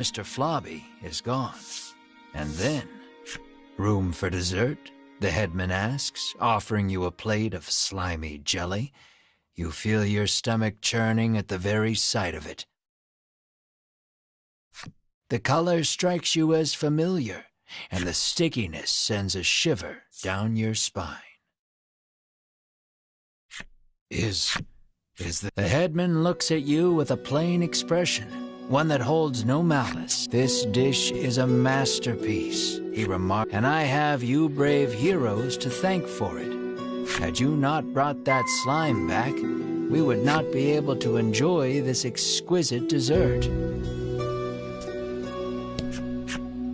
Mr. Flobby is gone. And then, room for dessert? The headman asks, offering you a plate of slimy jelly. You feel your stomach churning at the very sight of it. The color strikes you as familiar, and the stickiness sends a shiver down your spine. The headman looks at you with a plain expression, one that holds no malice. This dish is a masterpiece, he remarked, and I have you brave heroes to thank for it. Had you not brought that slime back, we would not be able to enjoy this exquisite dessert.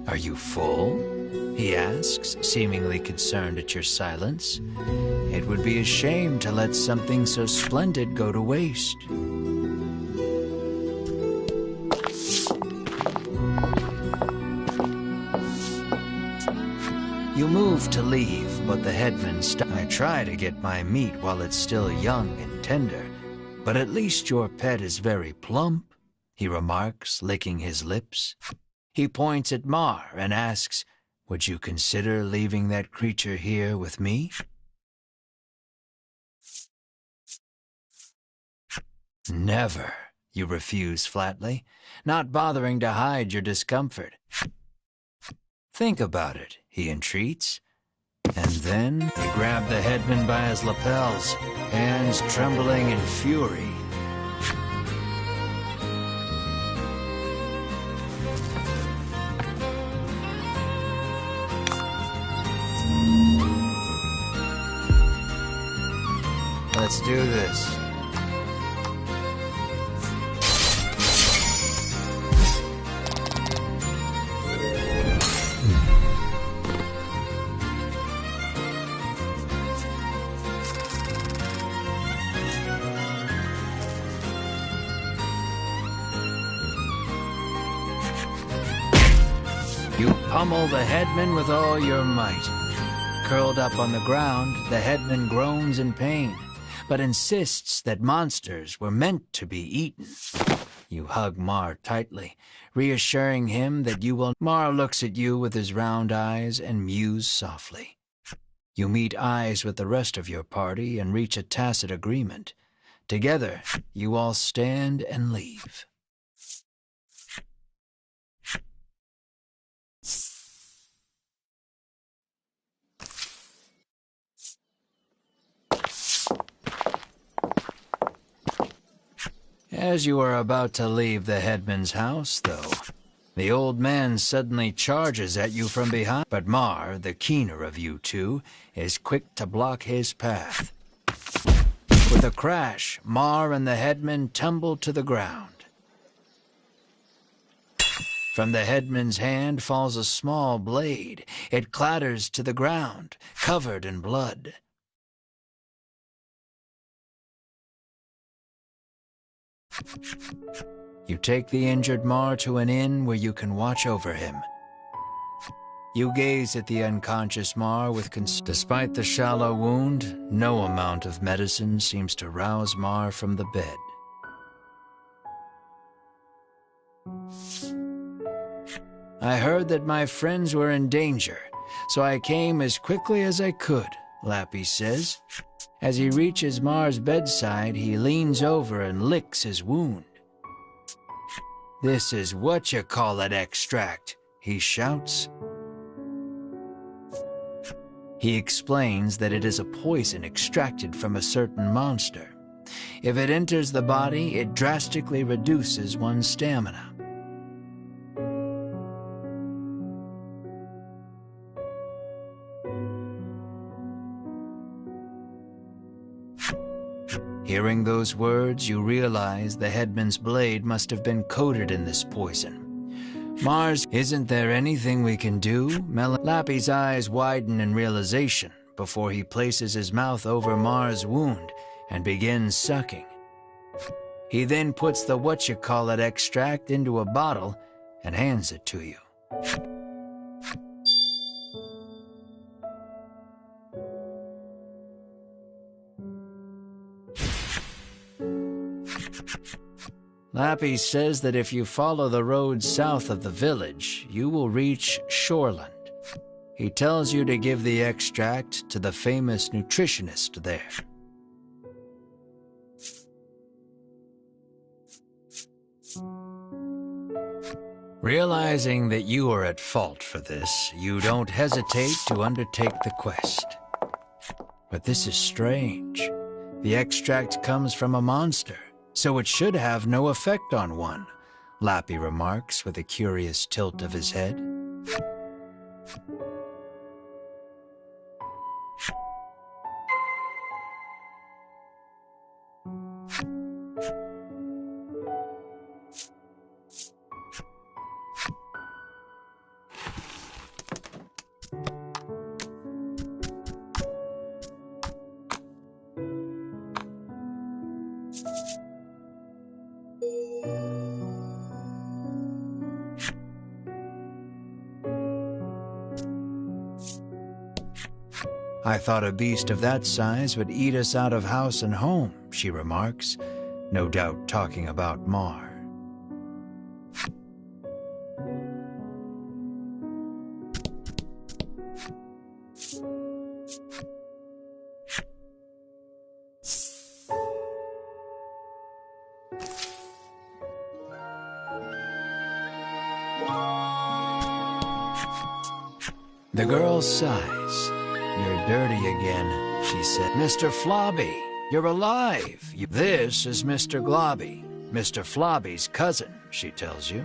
Are you full? He asks, seemingly concerned at your silence. It would be a shame to let something so splendid go to waste. You move to leave, but the headman I try to get my meat while it's still young and tender, but at least your pet is very plump, he remarks, licking his lips. He points at Mar and asks, would you consider leaving that creature here with me? Never, you refuse flatly, not bothering to hide your discomfort. Think about it, he entreats. And then you grab the headman by his lapels, hands trembling in fury. Let's do this. You pummel the headman with all your might. Curled up on the ground, the headman groans in pain, but insists that monsters were meant to be eaten. You hug Mar tightly, reassuring him that you will. Mar looks at you with his round eyes and mews softly. You meet eyes with the rest of your party and reach a tacit agreement. Together, you all stand and leave. As you are about to leave the headman's house, though, the old man suddenly charges at you from behind. But Mar, the keener of you two, is quick to block his path. With a crash, Mar and the headman tumble to the ground. From the headman's hand falls a small blade. It clatters to the ground, covered in blood. You take the injured Mar to an inn where you can watch over him. You gaze at the unconscious Mar with despite the shallow wound, no amount of medicine seems to rouse Mar from the bed. I heard that my friends were in danger, so I came as quickly as I could, Lappy says. As he reaches Mar's bedside, he leans over and licks his wound. This is what-you-call-it extract, he shouts. He explains that it is a poison extracted from a certain monster. If it enters the body, it drastically reduces one's stamina. Hearing those words, you realize the headman's blade must have been coated in this poison. Mars, isn't there anything we can do? Lappy's eyes widen in realization before he places his mouth over Mars' wound and begins sucking. He then puts the what-you-call-it extract into a bottle and hands it to you. Lappy says that if you follow the road south of the village, you will reach Shoreland. He tells you to give the extract to the famous nutritionist there. Realizing that you are at fault for this, you don't hesitate to undertake the quest. But this is strange. The extract comes from a monster, so it should have no effect on one, Lappy remarks with a curious tilt of his head. I thought a beast of that size would eat us out of house and home, she remarks, no doubt talking about Mar. The girl sighs. "You're dirty again," she said. "Mr. Flobby, you're alive. This is Mr. Globby, Mr. Flobby's cousin," she tells you.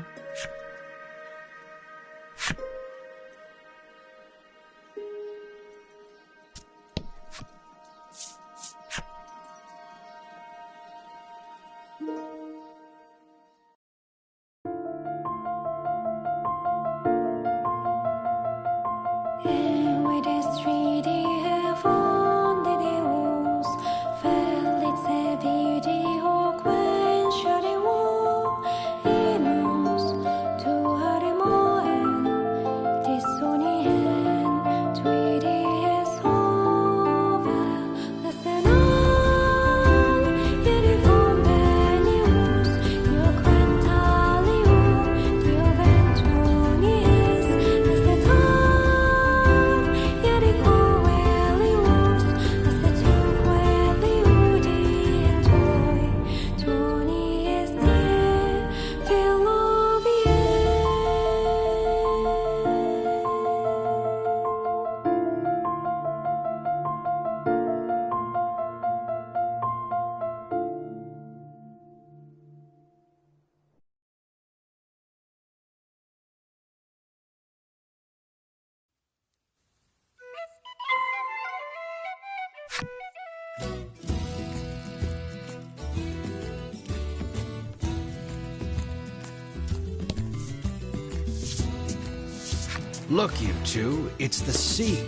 "Look, you two, it's the sea,"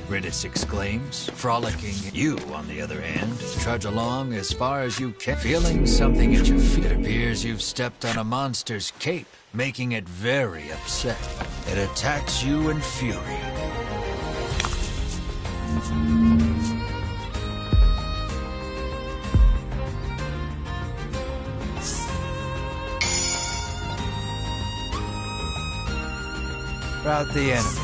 Ridis exclaims, frolicking. You, on the other hand, trudge along as far as you can, feeling something at your feet. It appears you've stepped on a monster's cape, making it very upset. It attacks you in fury. About the enemy.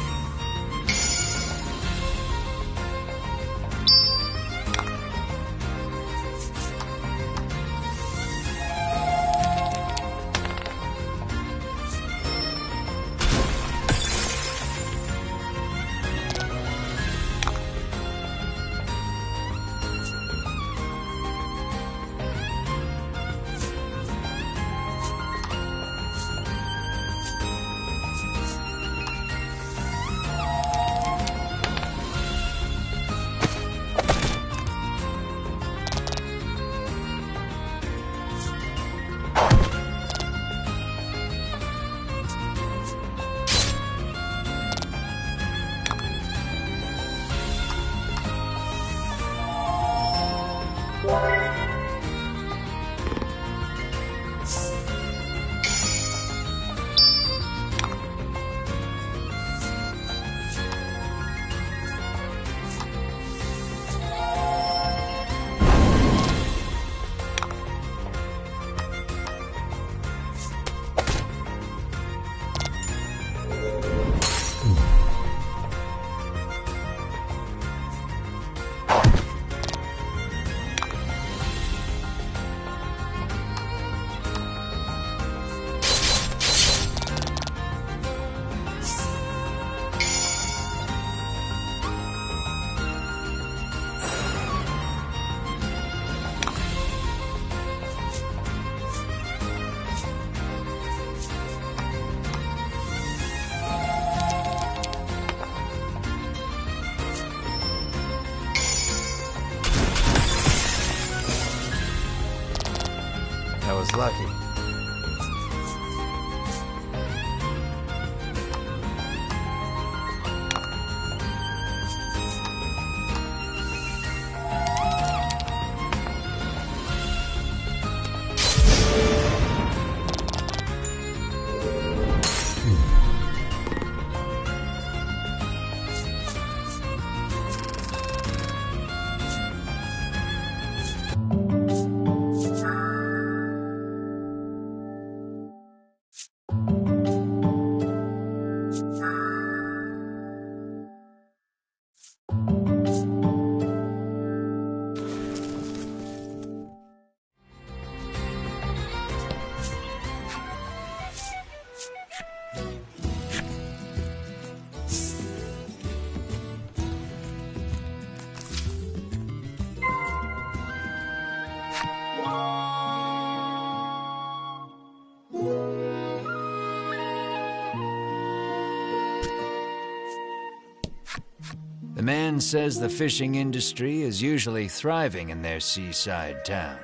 The man says the fishing industry is usually thriving in their seaside town,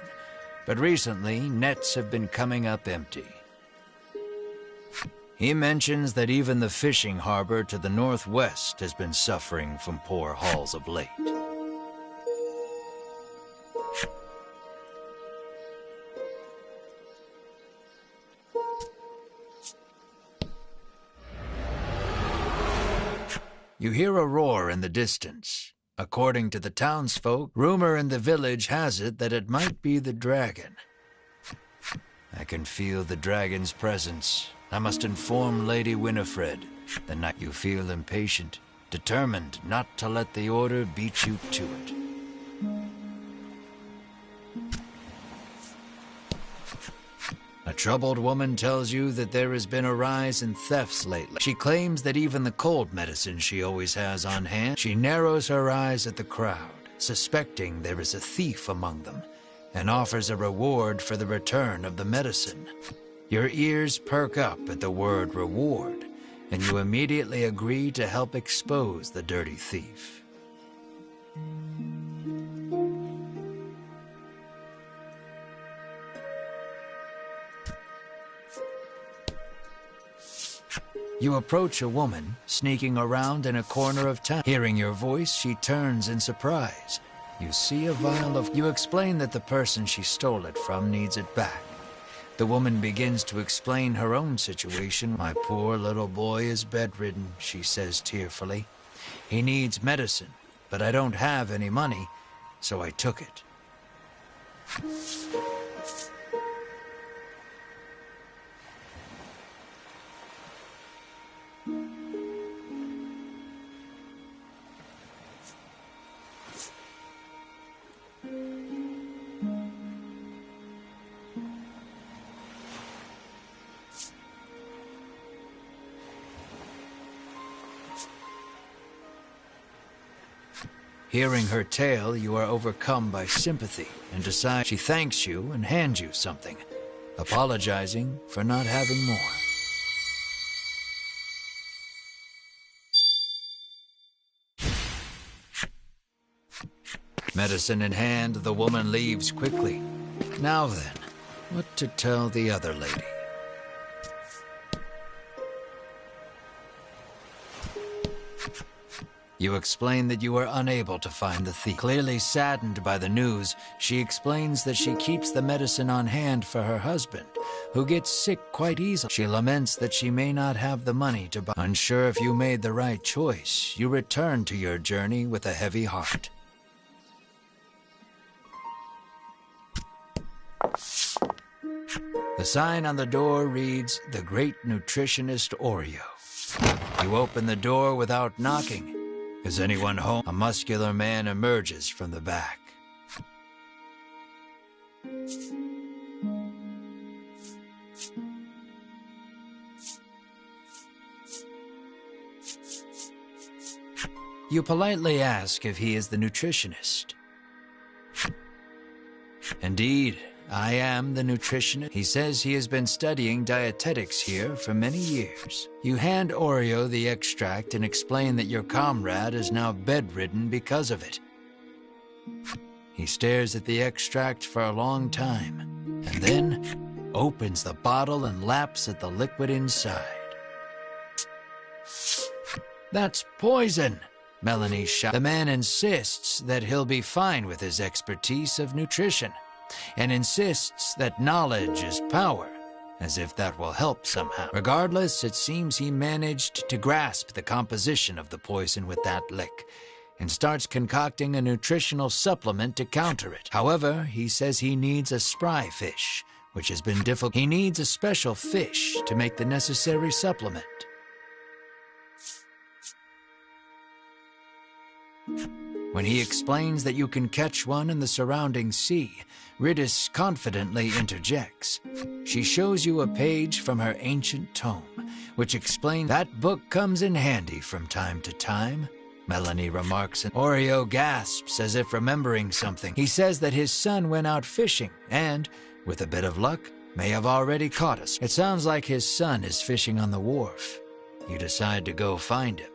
but recently nets have been coming up empty. He mentions that even the fishing harbor to the northwest has been suffering from poor hauls of late. You hear a roar in the distance. According to the townsfolk, rumor in the village has it that it might be the dragon. I can feel the dragon's presence. I must inform Lady Winifred. The night you feel impatient, determined not to let the order beat you to it. A troubled woman tells you that there has been a rise in thefts lately. She claims that even the cold medicine she always has on hand. She narrows her eyes at the crowd, suspecting there is a thief among them, and offers a reward for the return of the medicine. Your ears perk up at the word reward, and you immediately agree to help expose the dirty thief. You approach a woman sneaking around in a corner of town. Hearing your voice, she turns in surprise. You see a vial of... You explain that the person she stole it from needs it back. The woman begins to explain her own situation. My poor little boy is bedridden, she says tearfully. He needs medicine, but I don't have any money, so I took it. Hearing her tale, you are overcome by sympathy and decide. She thanks you and hands you something, apologizing for not having more. Medicine in hand, the woman leaves quickly. Now then, what to tell the other lady? You explain that you are unable to find the thief. Clearly saddened by the news, she explains that she keeps the medicine on hand for her husband, who gets sick quite easily. She laments that she may not have the money to buy. Unsure if you made the right choice, you return to your journey with a heavy heart. The sign on the door reads, "The Great Nutritionist Oreo." You open the door without knocking. Is anyone home? A muscular man emerges from the back. You politely ask if he is the nutritionist. Indeed, I am the nutritionist. He says he has been studying dietetics here for many years. You hand Oreo the extract and explain that your comrade is now bedridden because of it. He stares at the extract for a long time, and then opens the bottle and laps at the liquid inside. That's poison, Melanie shouts. The man insists that he'll be fine with his expertise of nutrition, and insists that knowledge is power, as if that will help somehow. Regardless, it seems he managed to grasp the composition of the poison with that lick, and starts concocting a nutritional supplement to counter it. However, he says he needs a spry fish, which has been difficult. He needs a special fish to make the necessary supplement. When he explains that you can catch one in the surrounding sea, Ridis confidently interjects. She shows you a page from her ancient tome, which explains that book comes in handy from time to time, Melanie remarks, and Oreo gasps as if remembering something. He says that his son went out fishing and, with a bit of luck, may have already caught us. It sounds like his son is fishing on the wharf. You decide to go find him.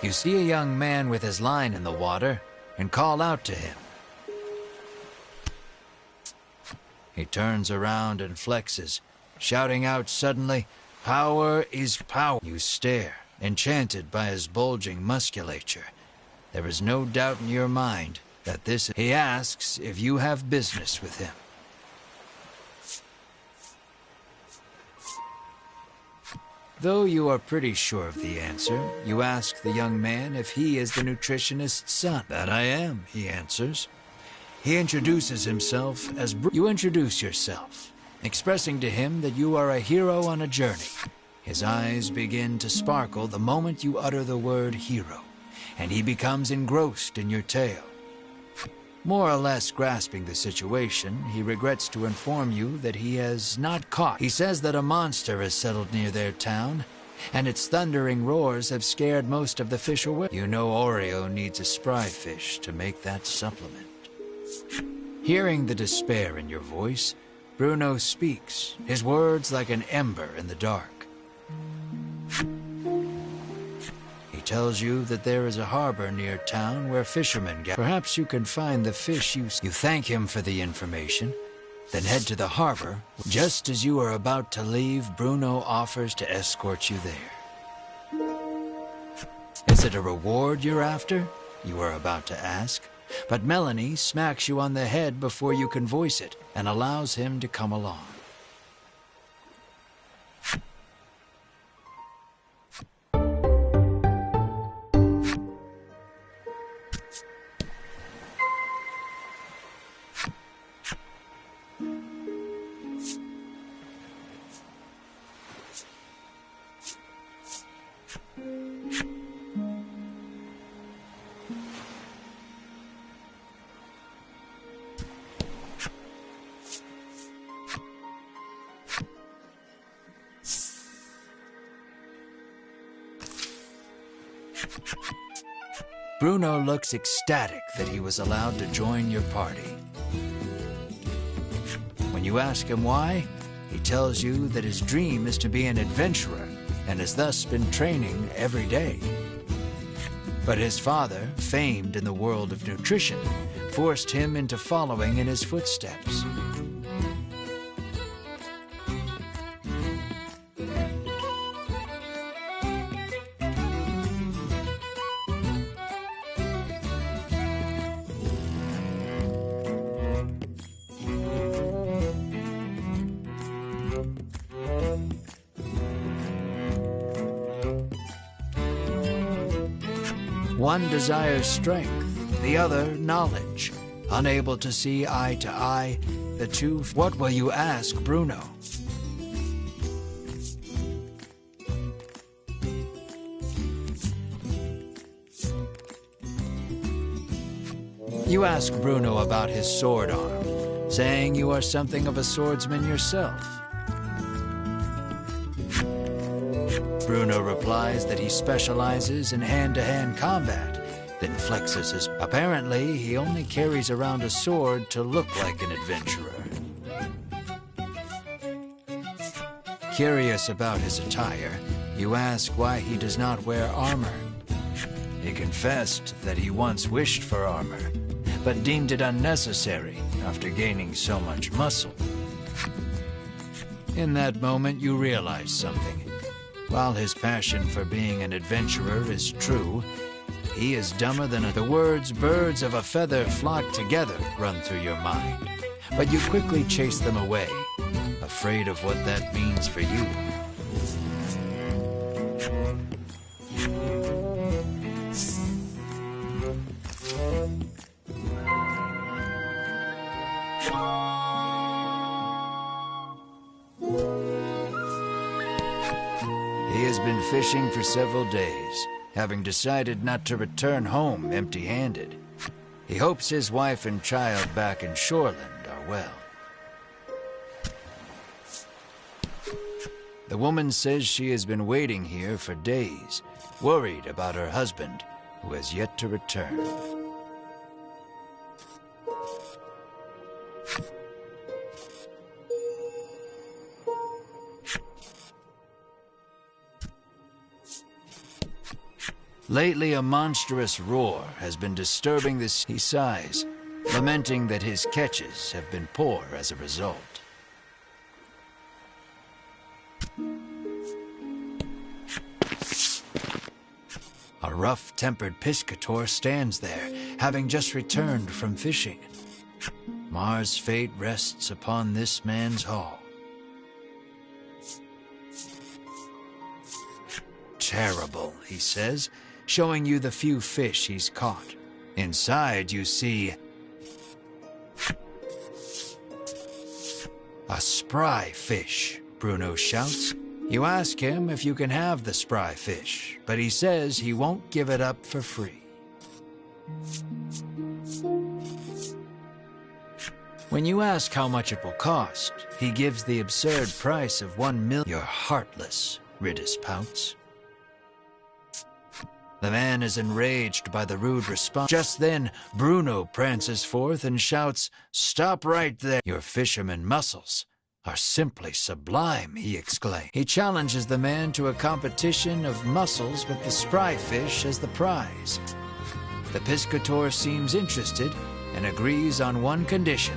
You see a young man with his line in the water and call out to him. He turns around and flexes, shouting out suddenly, "Power is power." You stare, enchanted by his bulging musculature. There is no doubt in your mind that this... He asks if you have business with him. Though you are pretty sure of the answer, you ask the young man if he is the nutritionist's son. "That I am," he answers. He introduces himself as You introduce yourself, expressing to him that you are a hero on a journey. His eyes begin to sparkle the moment you utter the word hero, and he becomes engrossed in your tale. More or less grasping the situation, he regrets to inform you that he has not caught. He says that a monster has settled near their town, and its thundering roars have scared most of the fish away. You know Oreo needs a spry fish to make that supplement. Hearing the despair in your voice, Bruno speaks, his words like an ember in the dark. He tells you that there is a harbor near town where fishermen gather. Perhaps you can find the fish you thank him for the information, then head to the harbor. Just as you are about to leave, Bruno offers to escort you there. Is it a reward you're after? You are about to ask. But Melanie smacks you on the head before you can voice it and allows him to come along. Bruno looks ecstatic that he was allowed to join your party. When you ask him why, he tells you that his dream is to be an adventurer and has thus been training every day. But his father, famed in the world of nutrition, forced him into following in his footsteps. One desires strength, the other knowledge. Unable to see eye to eye, the two... What will you ask Bruno? You ask Bruno about his sword arm, saying you are something of a swordsman yourself. Bruno replies that he specializes in hand-to-hand combat, then flexes his... Apparently, he only carries around a sword to look like an adventurer. Curious about his attire, you ask why he does not wear armor. He confessed that he once wished for armor, but deemed it unnecessary after gaining so much muscle. In that moment, you realize something. While his passion for being an adventurer is true, he is dumber than the words "birds of a feather flock together" run through your mind. But you quickly chase them away, afraid of what that means for you. He has been fishing for several days, having decided not to return home empty-handed. He hopes his wife and child back in Shoreland are well. The woman says she has been waiting here for days, worried about her husband, who has yet to return. Lately, a monstrous roar has been disturbing the sea. He sighs, lamenting that his catches have been poor as a result. A rough-tempered piscator stands there, having just returned from fishing. Mars' fate rests upon this man's haul. Terrible, he says, showing you the few fish he's caught. Inside, you see a spry fish, Bruno shouts. You ask him if you can have the spry fish, but he says he won't give it up for free. When you ask how much it will cost, he gives the absurd price of 1 million. You're heartless, Riddis pouts. The man is enraged by the rude response. Just then, Bruno prances forth and shouts, "Stop right there! Your fisherman muscles are simply sublime," he exclaims. He challenges the man to a competition of muscles with the spry fish as the prize. The piscator seems interested and agrees on one condition.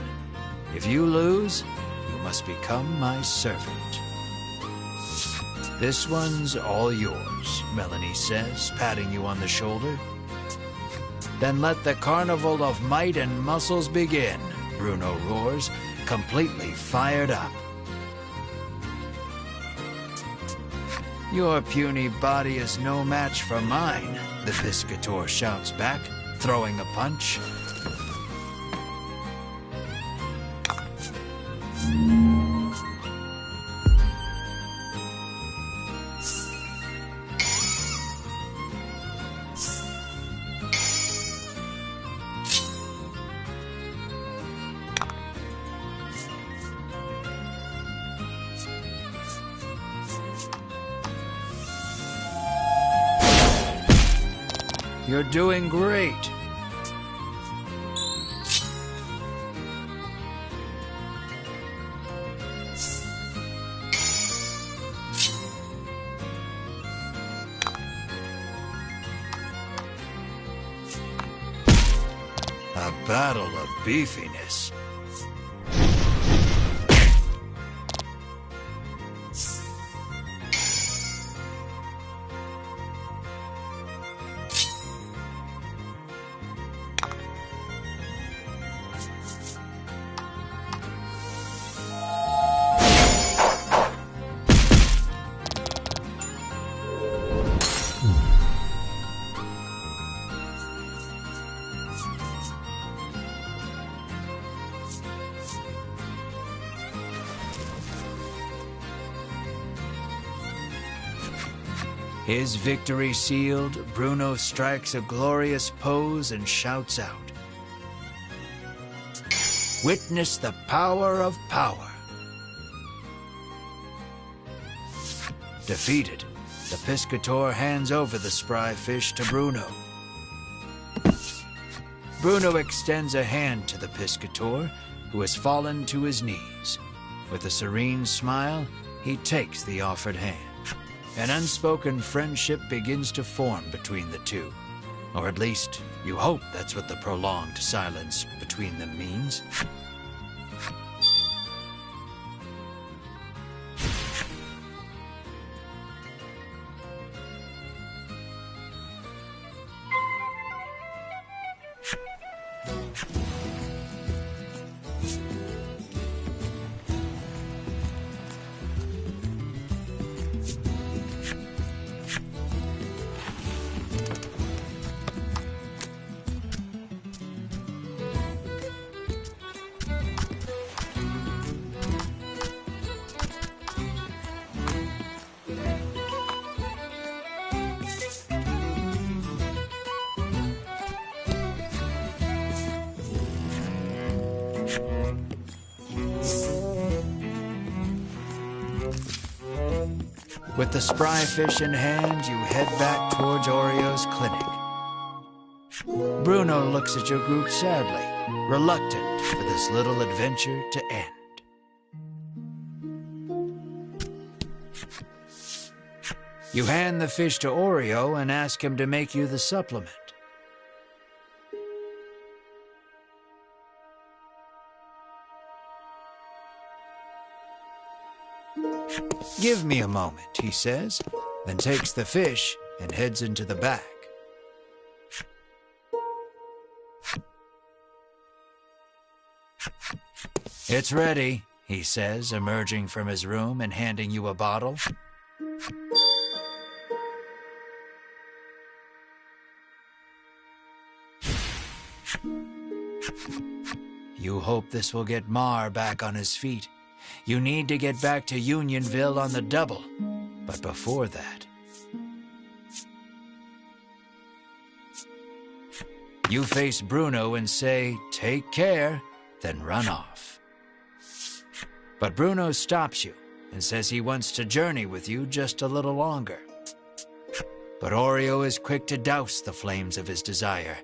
If you lose, you must become my servant. This one's all yours, Melanie says, patting you on the shoulder. Then let the carnival of might and muscles begin, Bruno roars, completely fired up. Your puny body is no match for mine, the piscator shouts back, throwing a punch. You're doing great. A battle of beefiness. His victory sealed, Bruno strikes a glorious pose and shouts out, "Witness the power of power." Defeated, the piscator hands over the spry fish to Bruno. Bruno extends a hand to the piscator, who has fallen to his knees. With a serene smile, he takes the offered hand. An unspoken friendship begins to form between the two. Or at least, you hope that's what the prolonged silence between them means. With the spry fish in hand, you head back towards Oreo's clinic. Bruno looks at your group sadly, reluctant for this little adventure to end. You hand the fish to Oreo and ask him to make you the supplement. "Give me a moment," he says, then takes the fish and heads into the back. "It's ready," he says, emerging from his room and handing you a bottle. You hope this will get Mar back on his feet. You need to get back to Unionville on the double. But before that, you face Bruno and say, "Take care," then run off. But Bruno stops you and says he wants to journey with you just a little longer. But Oreo is quick to douse the flames of his desire.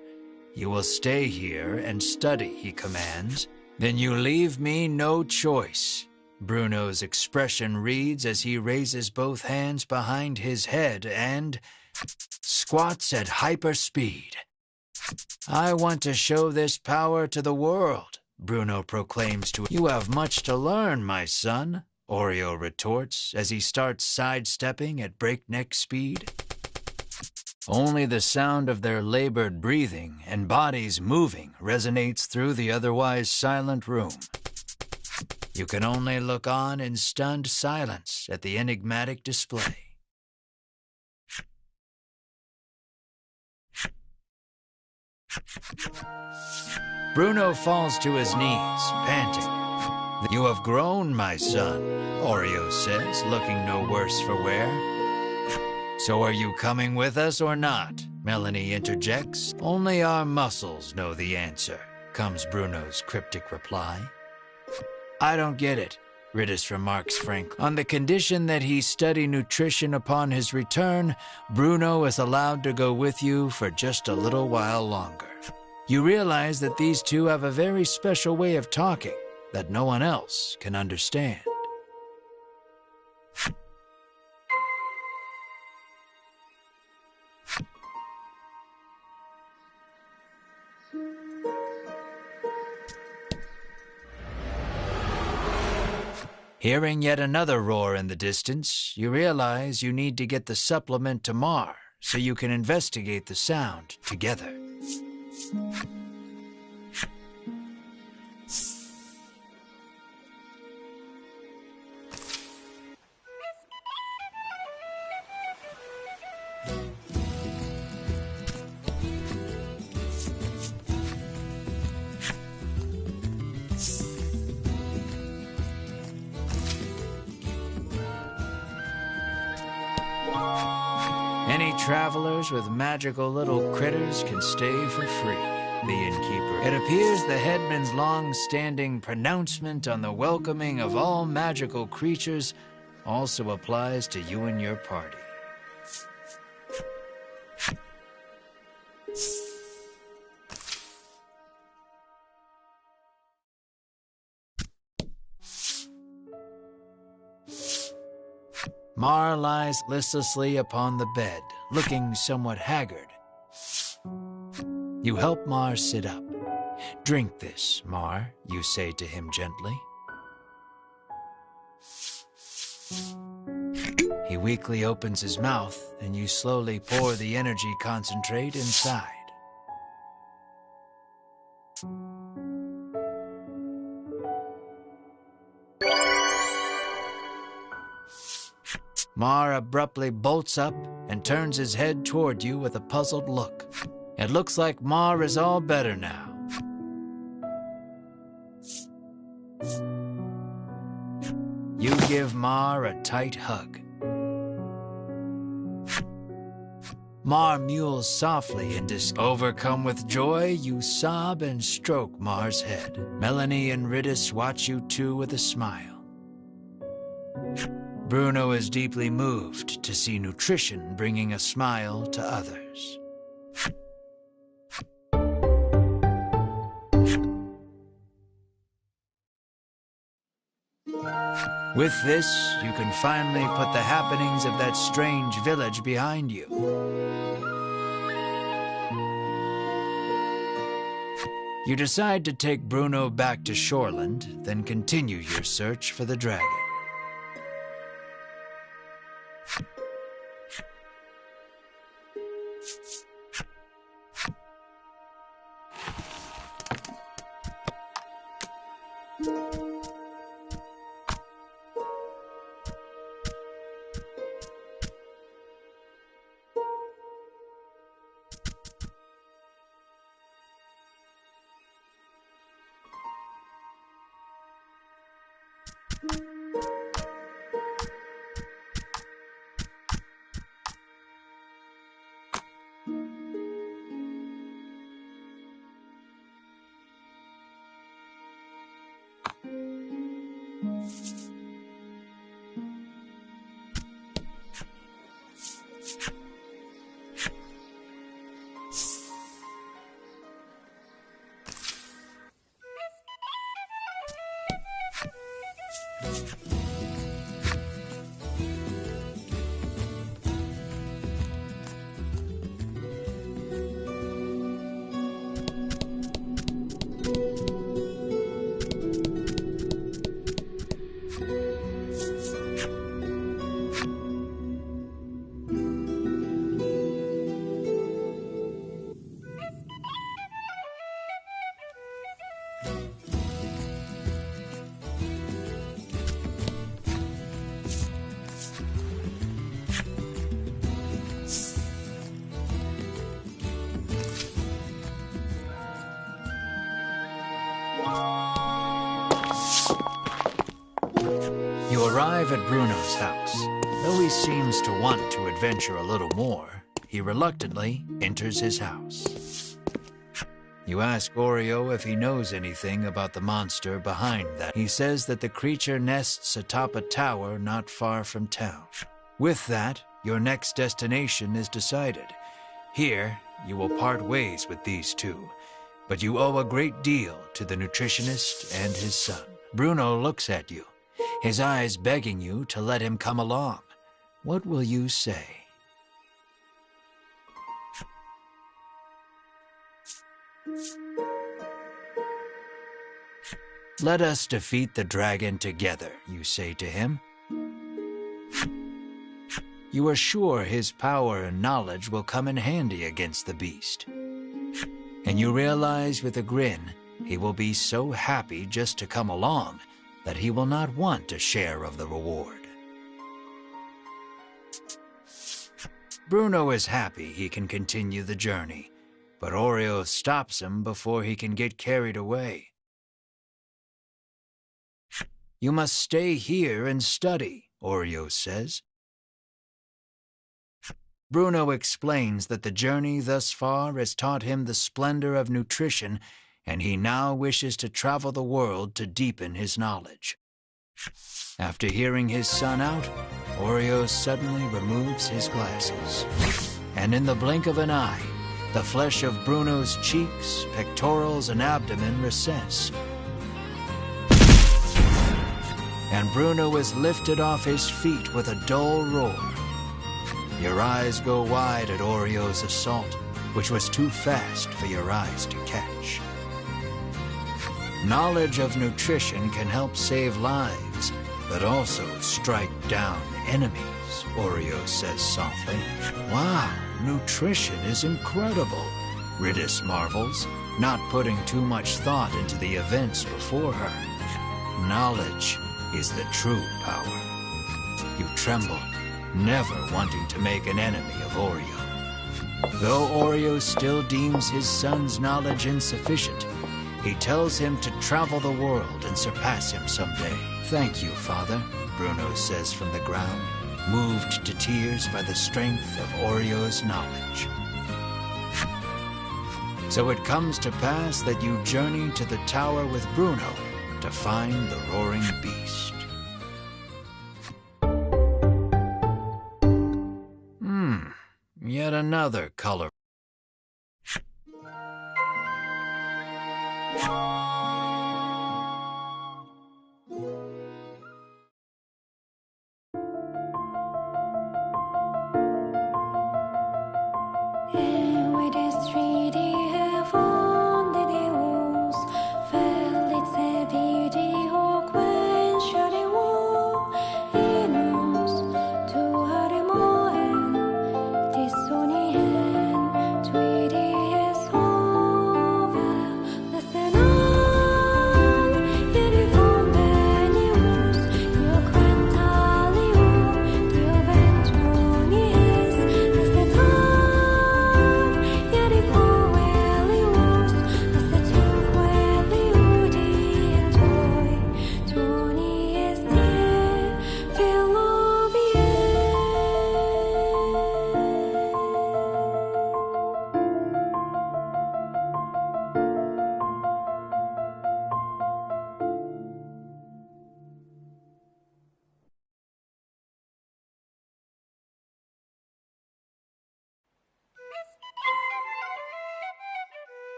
"You will stay here and study," he commands. "Then you leave me no choice." Bruno's expression reads as he raises both hands behind his head and squats at hyper speed. "I want to show this power to the world," Bruno proclaims to him. "You have much to learn, my son," Oreo retorts as he starts sidestepping at breakneck speed. Only the sound of their labored breathing and bodies moving resonates through the otherwise silent room. You can only look on in stunned silence at the enigmatic display. Bruno falls to his knees, panting. "You have grown, my son," Oreo says, looking no worse for wear. "So are you coming with us or not?" Melanie interjects. "Only our muscles know the answer," comes Bruno's cryptic reply. "I don't get it," Ridis remarks frankly. On the condition that he study nutrition upon his return, Bruno is allowed to go with you for just a little while longer. You realize that these two have a very special way of talking that no one else can understand. Hearing yet another roar in the distance, you realize you need to get the supplement to Mar so you can investigate the sound together. Any travelers with magical little critters can stay for free, the innkeeper. It appears the headman's long-standing pronouncement on the welcoming of all magical creatures also applies to you and your party. Mar lies listlessly upon the bed, looking somewhat haggard. You help Mar sit up. "Drink this, Mar," you say to him gently. He weakly opens his mouth, and you slowly pour the energy concentrate inside. Mar abruptly bolts up and turns his head toward you with a puzzled look. It looks like Mar is all better now. You give Mar a tight hug. Mar mewls softly and overcome with joy, you sob and stroke Mar's head. Melanie and Ridis watch you two with a smile. Bruno is deeply moved to see nutrition bringing a smile to others. With this, you can finally put the happenings of that strange village behind you. You decide to take Bruno back to Shoreland, then continue your search for the dragon. You arrive at Bruno's house. Though he seems to want to adventure a little more, he reluctantly enters his house. You ask Oreo if he knows anything about the monster behind that. He says that the creature nests atop a tower not far from town. With that, your next destination is decided. Here, you will part ways with these two, but you owe a great deal to the nutritionist and his son. Bruno looks at you, his eyes begging you to let him come along. What will you say? Let us defeat the dragon together, you say to him. You are sure his power and knowledge will come in handy against the beast. And you realize with a grin, he will be so happy just to come along that he will not want a share of the reward. Bruno is happy he can continue the journey, but Oreo stops him before he can get carried away. You must stay here and study, Oreo says. Bruno explains that the journey thus far has taught him the splendor of nutrition, and he now wishes to travel the world to deepen his knowledge. After hearing his son out, Oreo suddenly removes his glasses. And in the blink of an eye, the flesh of Bruno's cheeks, pectorals, and abdomen recess. And Bruno is lifted off his feet with a dull roar. Your eyes go wide at Oreo's assault, which was too fast for your eyes to catch. Knowledge of nutrition can help save lives, but also strike down enemies, Oreo says softly. Wow, nutrition is incredible, Ridis marvels, not putting too much thought into the events before her. Knowledge is the true power. You tremble, never wanting to make an enemy of Oreo. Though Oreo still deems his son's knowledge insufficient, he tells him to travel the world and surpass him someday. Thank you, Father, Bruno says from the ground, moved to tears by the strength of Oreo's knowledge. So it comes to pass that you journey to the tower with Bruno to find the roaring beast. Yet another color.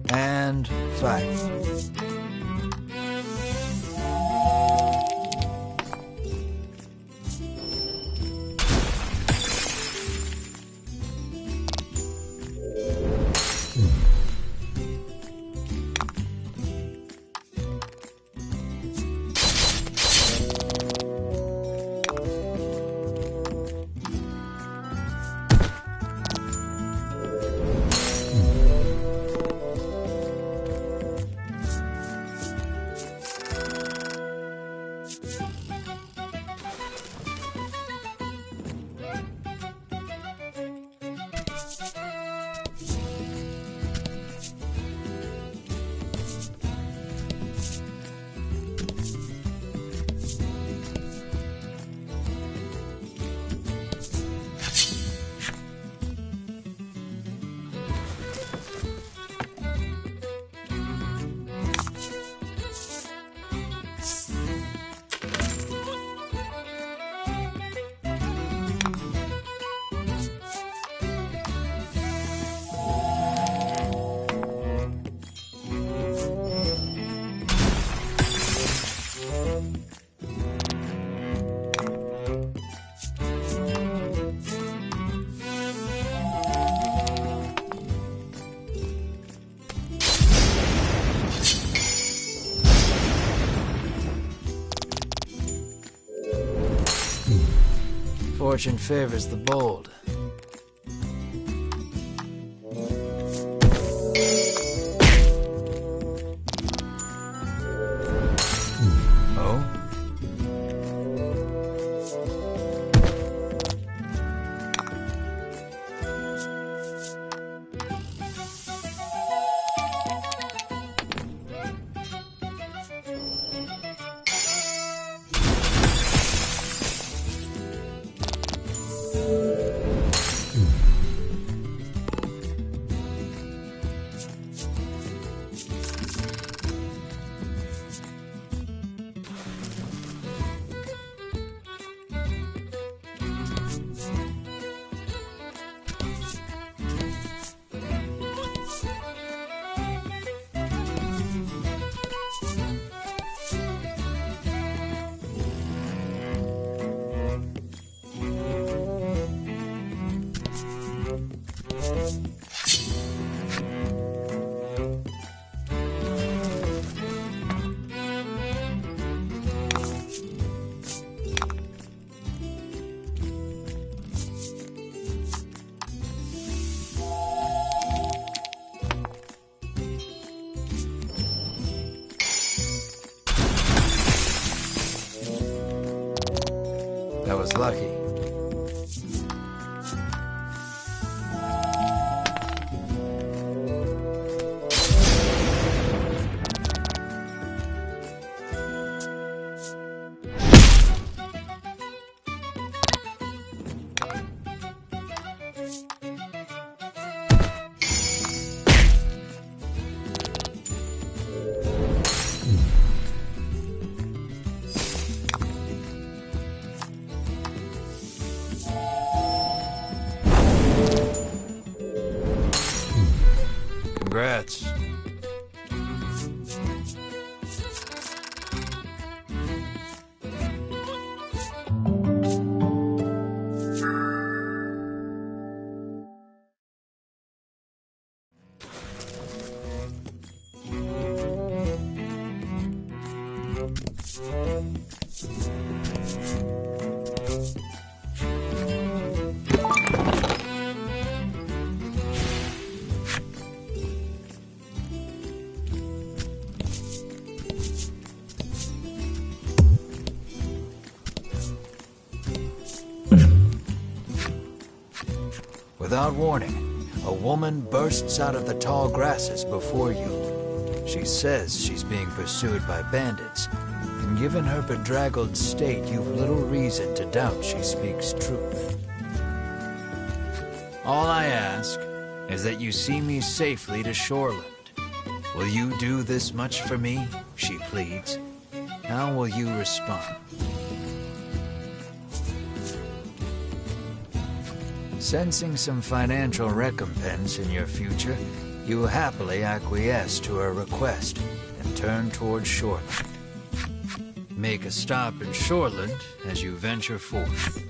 And fight. Fortune favors the bold. Oh? That was lucky. without warning, a woman bursts out of the tall grasses before you. She says she's being pursued by bandits, and given her bedraggled state, you've little reason to doubt she speaks truth. All I ask is that you see me safely to Shoreland. Will you do this much for me? She pleads. How will you respond? Sensing some financial recompense in your future, you happily acquiesce to her request and turn towards Shoreland. Make a stop in Shoreland as you venture forth.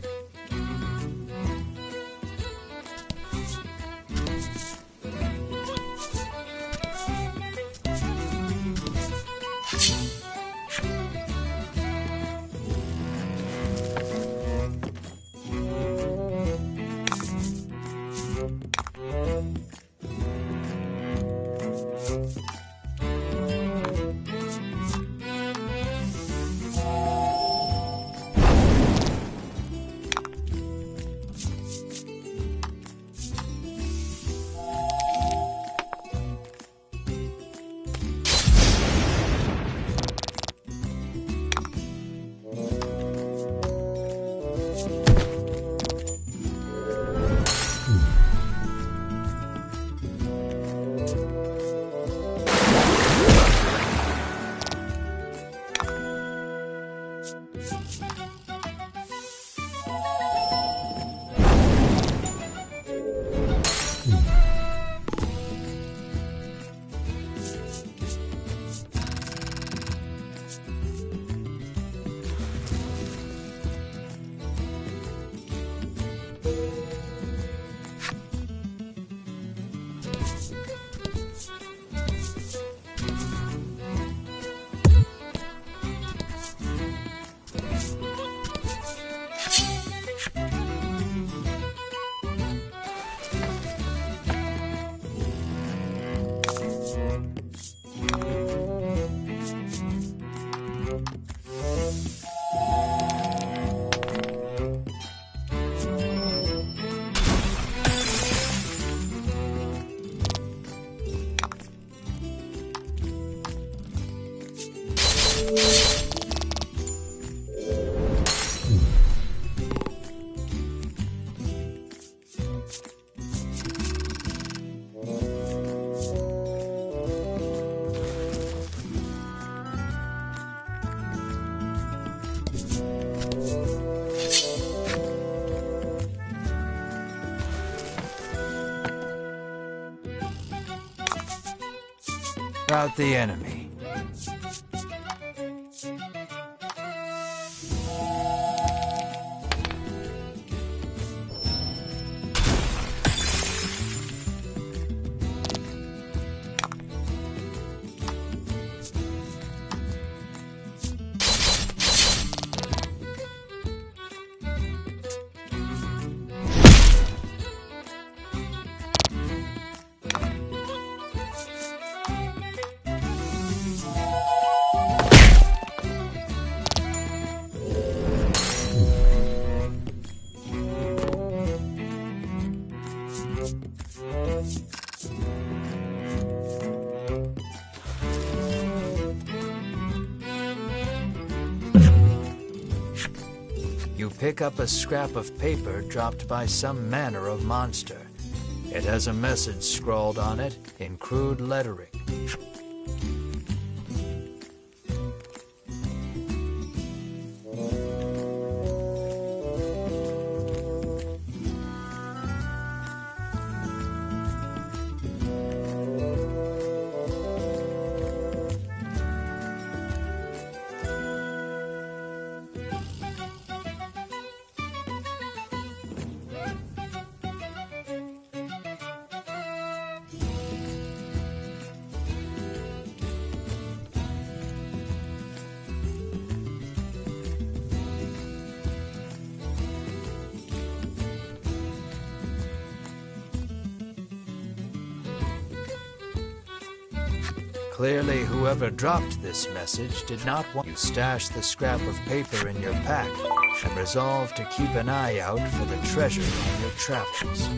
Rout the enemy. You pick up a scrap of paper dropped by some manner of monster. It has a message scrawled on it in crude lettering. Clearly, whoever dropped this message did not want you. Stash the scrap of paper in your pack and resolve to keep an eye out for the treasure on your travels.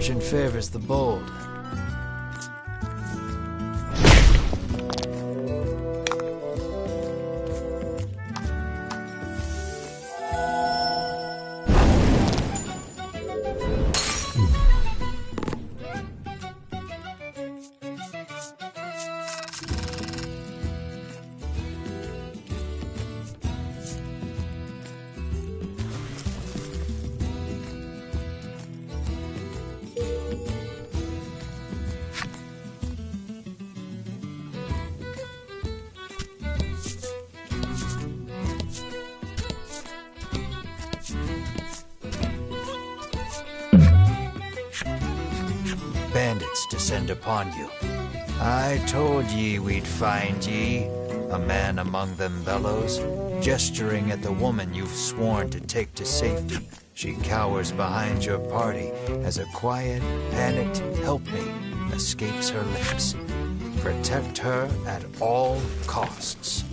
Fortune favors the bold. Bandits descend upon you. I told ye we'd find ye, a man among them bellows, gesturing at the woman you've sworn to take to safety. She cowers behind your party as a quiet, panicked "help me" escapes her lips. Protect her at all costs.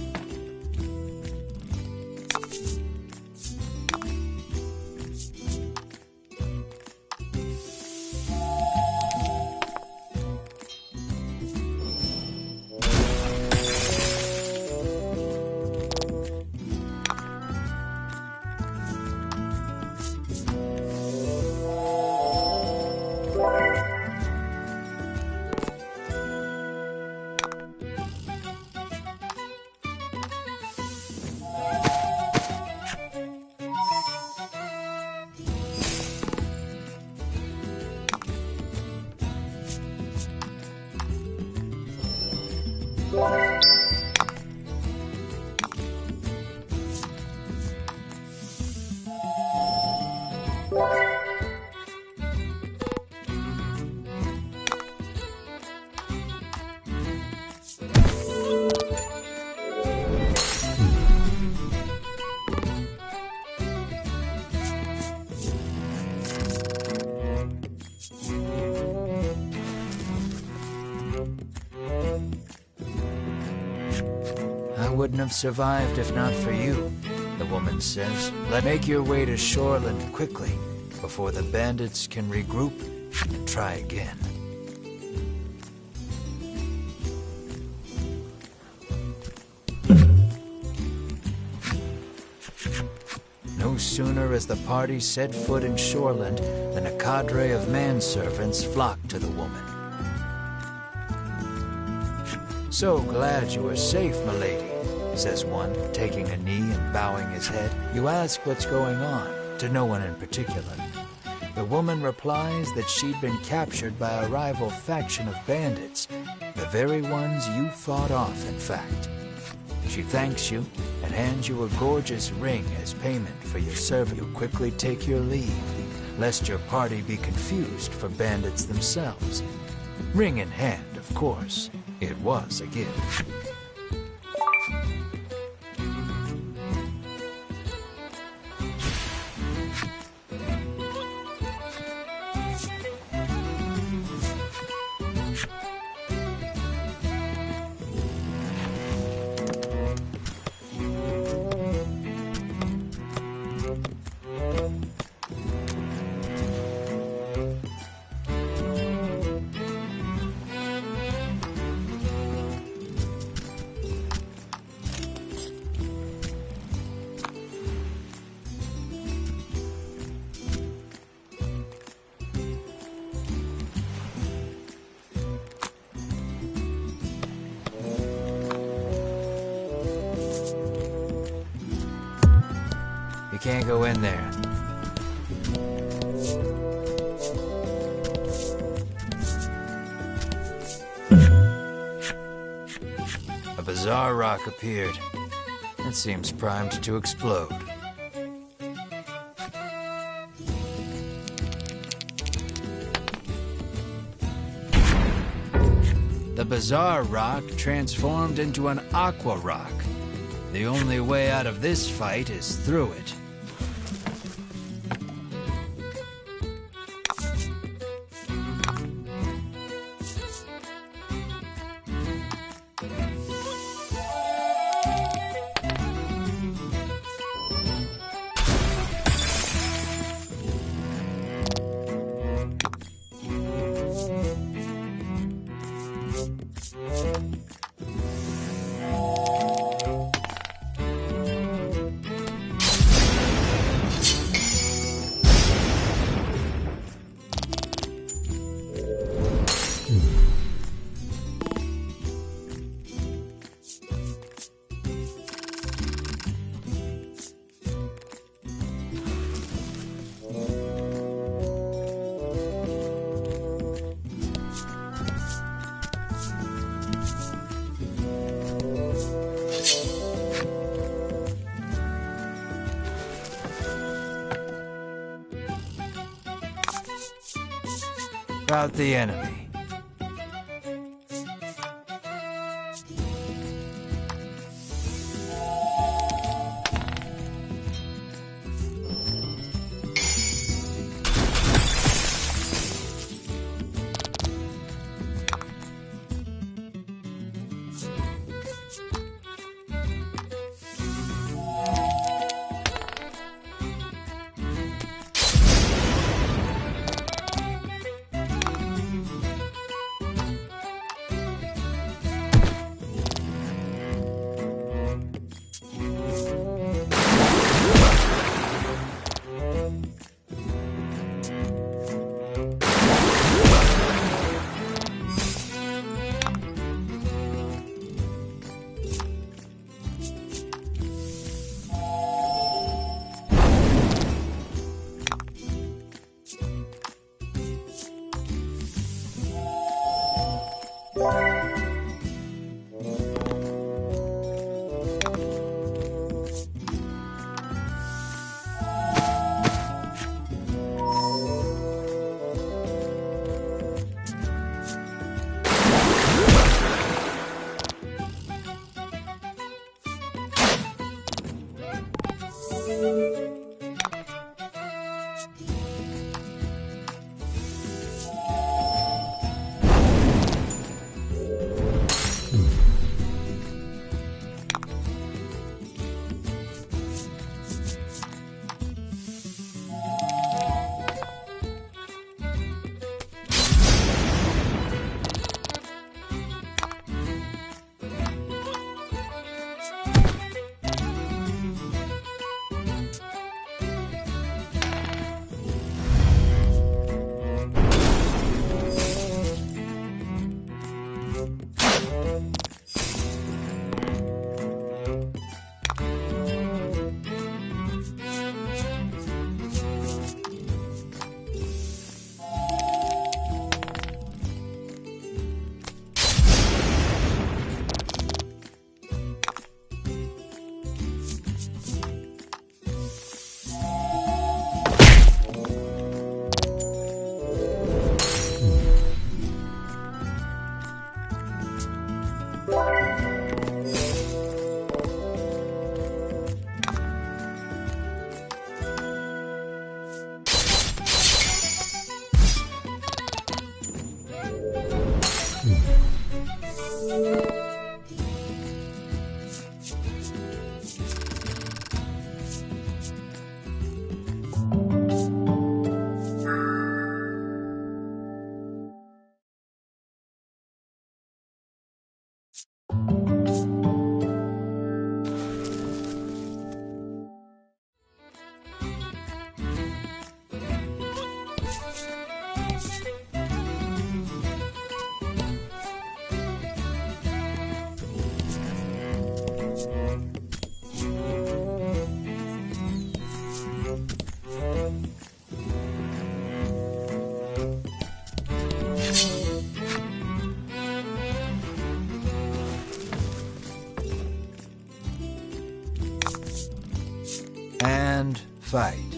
I wouldn't have survived if not for you, the woman says. Make your way to Shoreland quickly, before the bandits can regroup and try again. No sooner has the party set foot in Shoreland than a cadre of manservants flock to the woman. "So glad you are safe, milady," says one, taking a knee and bowing his head. You ask what's going on, to no one in particular. The woman replies that she'd been captured by a rival faction of bandits, the very ones you fought off, in fact. She thanks you and hands you a gorgeous ring as payment for your service. You quickly take your leave, lest your party be confused for bandits themselves. Ring in hand, of course. It was a gift. You can't go in there. A bizarre rock appeared. It seems primed to explode. The bizarre rock transformed into an aqua rock. The only way out of this fight is through it. out the enemy. And fight.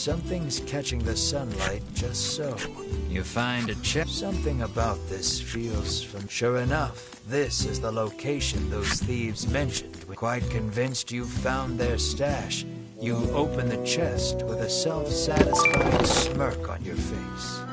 Something's catching the sunlight just so. You find a chest. Something about this feels from... Sure enough, this is the location those thieves mentioned. Quite convinced you've found their stash, you open the chest with a self-satisfied smirk on your face.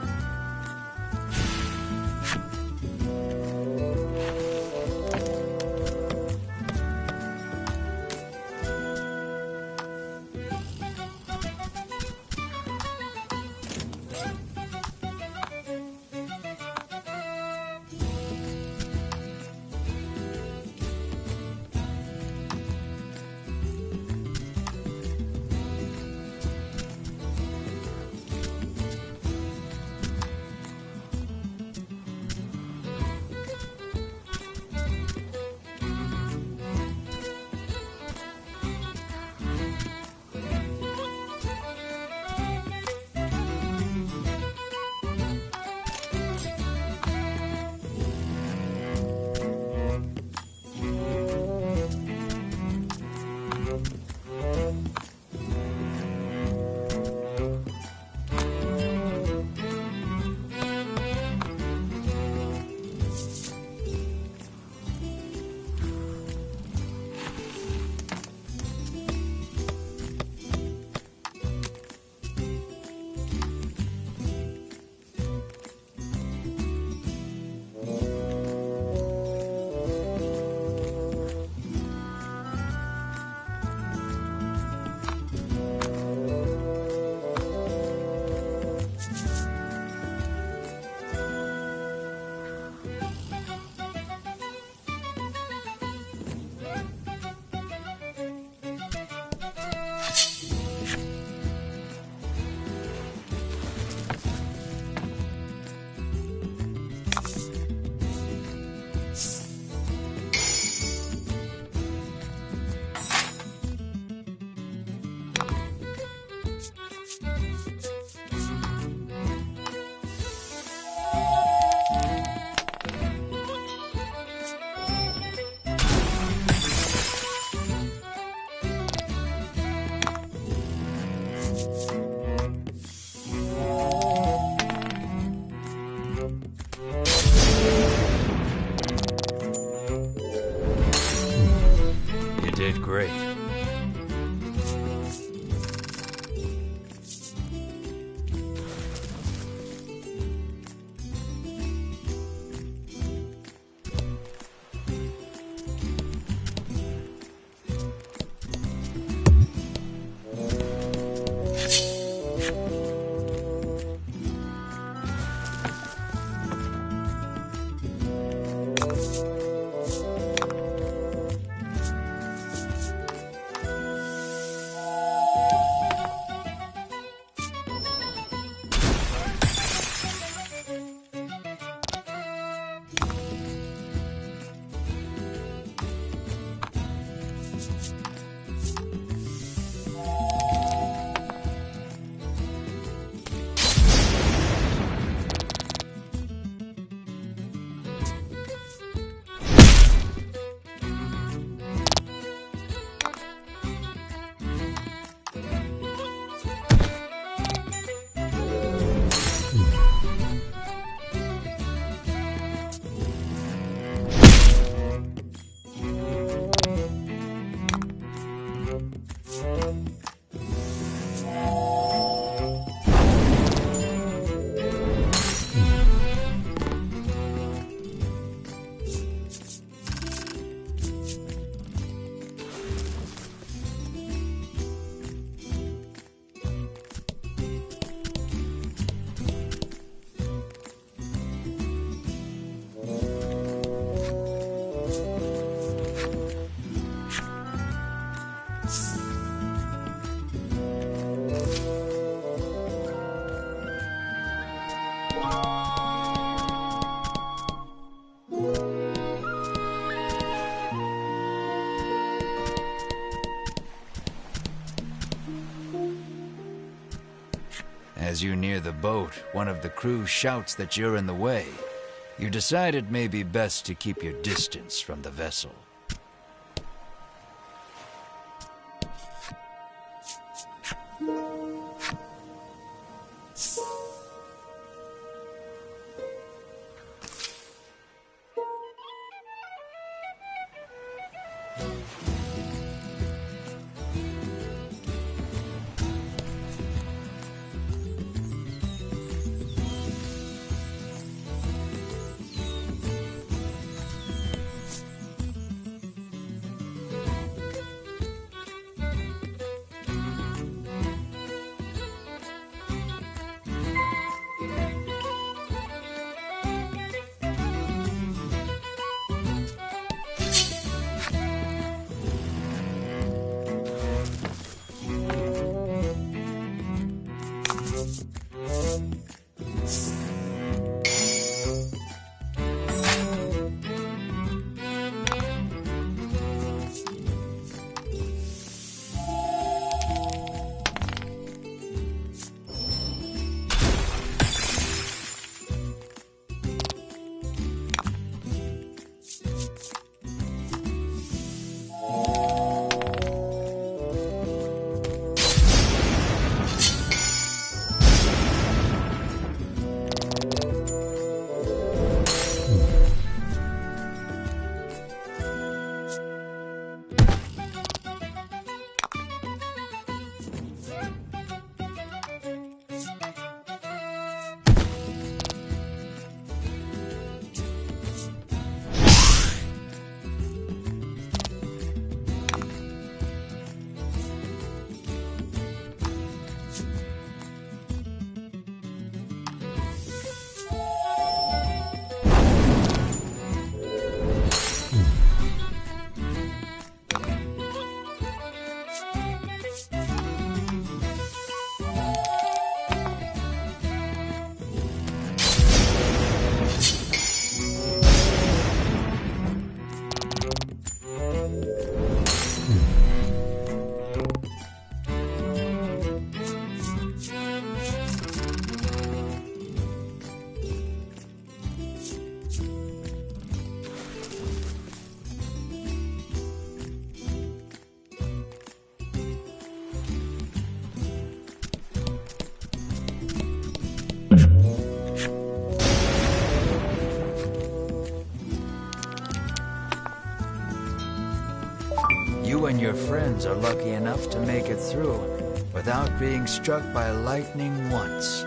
did great. As you near the boat, one of the crew shouts that you're in the way. You decide it may be best to keep your distance from the vessel. friends are lucky enough to make it through without being struck by lightning once.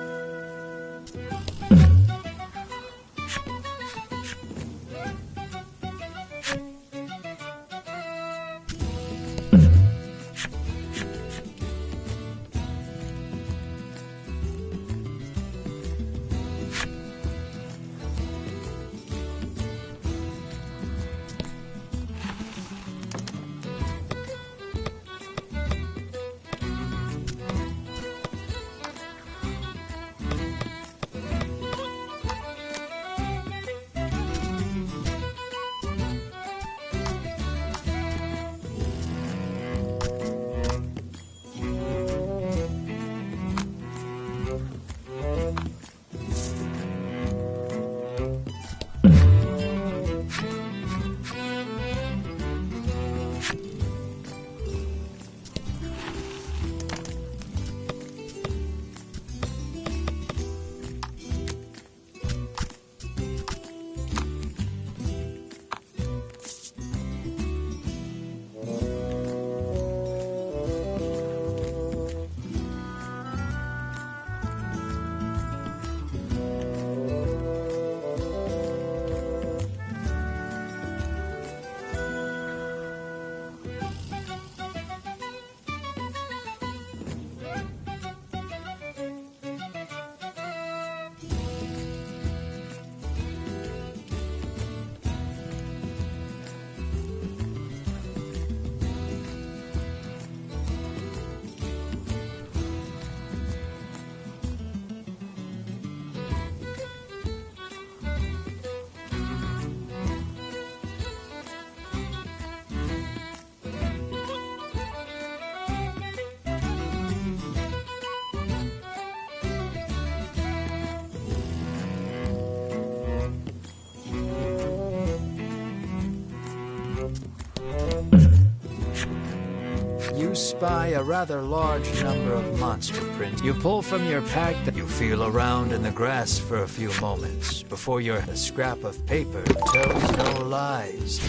You spy a rather large number of monster prints. You pull from your pack that you feel around in the grass for a few moments before a scrap of paper tells no lies.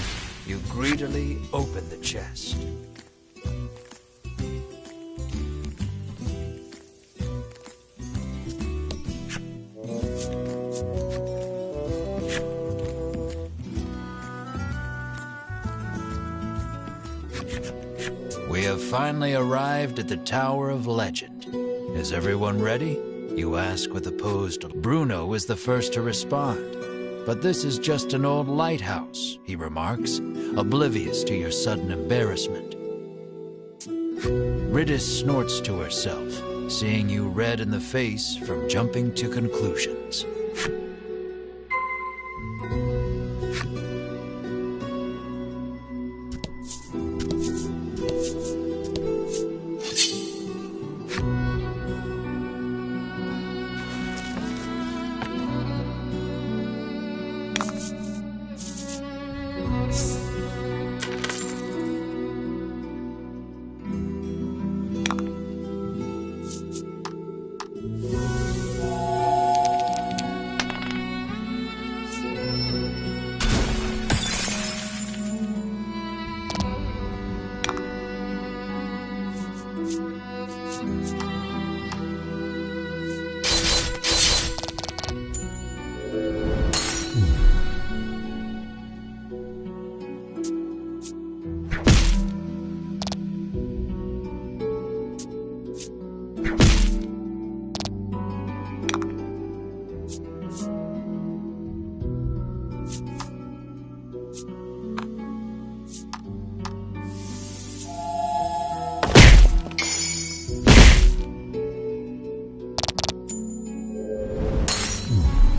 You greedily open the chest. We have finally arrived at the Tower of Legend. Is everyone ready? You ask with a posed. Bruno is the first to respond. But this is just an old lighthouse, he remarks, oblivious to your sudden embarrassment. Ridis snorts to herself, seeing you red in the face from jumping to conclusions.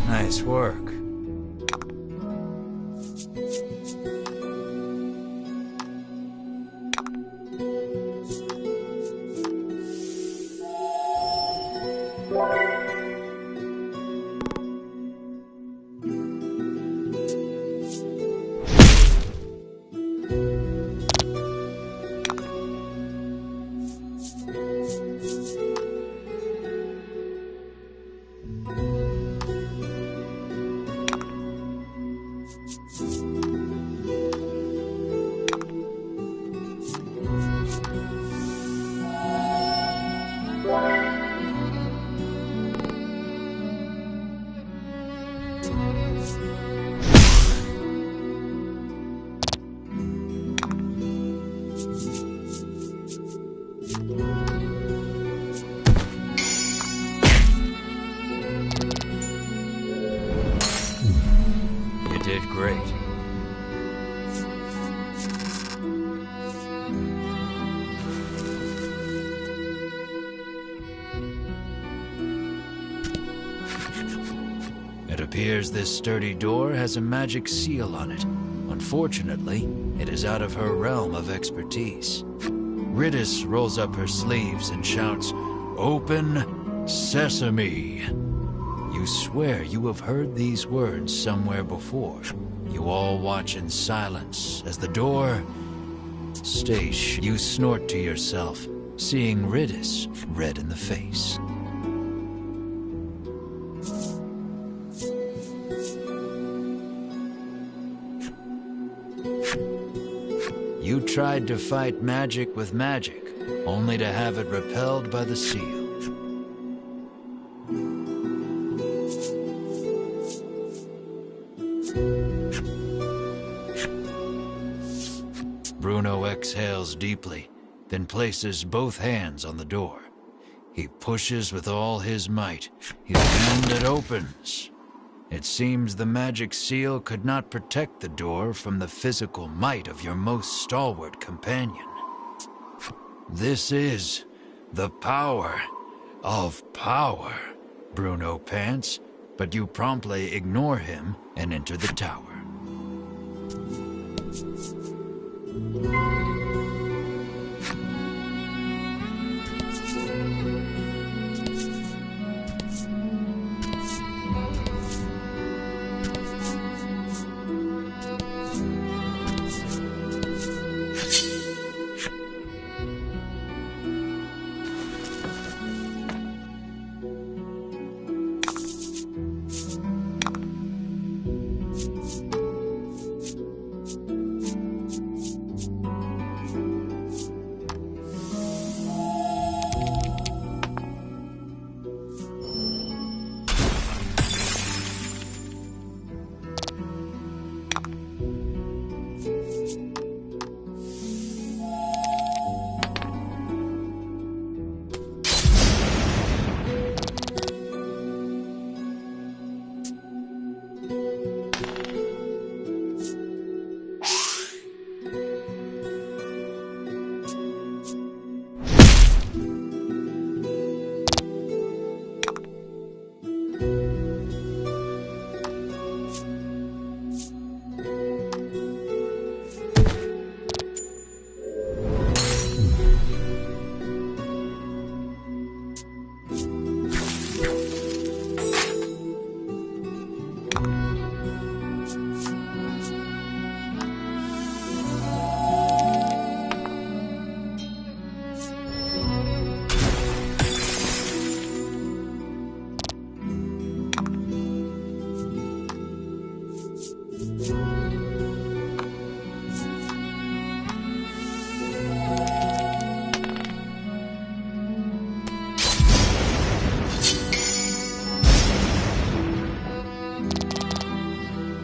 Nice work. did great. It appears this sturdy door has a magic seal on it. Unfortunately, it is out of her realm of expertise. Riddis rolls up her sleeves and shouts, "Open Sesame!" You swear you have heard these words somewhere before. You all watch in silence as the door stays. You snort to yourself, seeing Riddis red in the face. You tried to fight magic with magic, only to have it repelled by the seal. Bruno exhales deeply, then places both hands on the door. He pushes with all his might, and it opens. It seems the magic seal could not protect the door from the physical might of your most stalwart companion. This is the power of power, Bruno pants, but you promptly ignore him and enter the tower.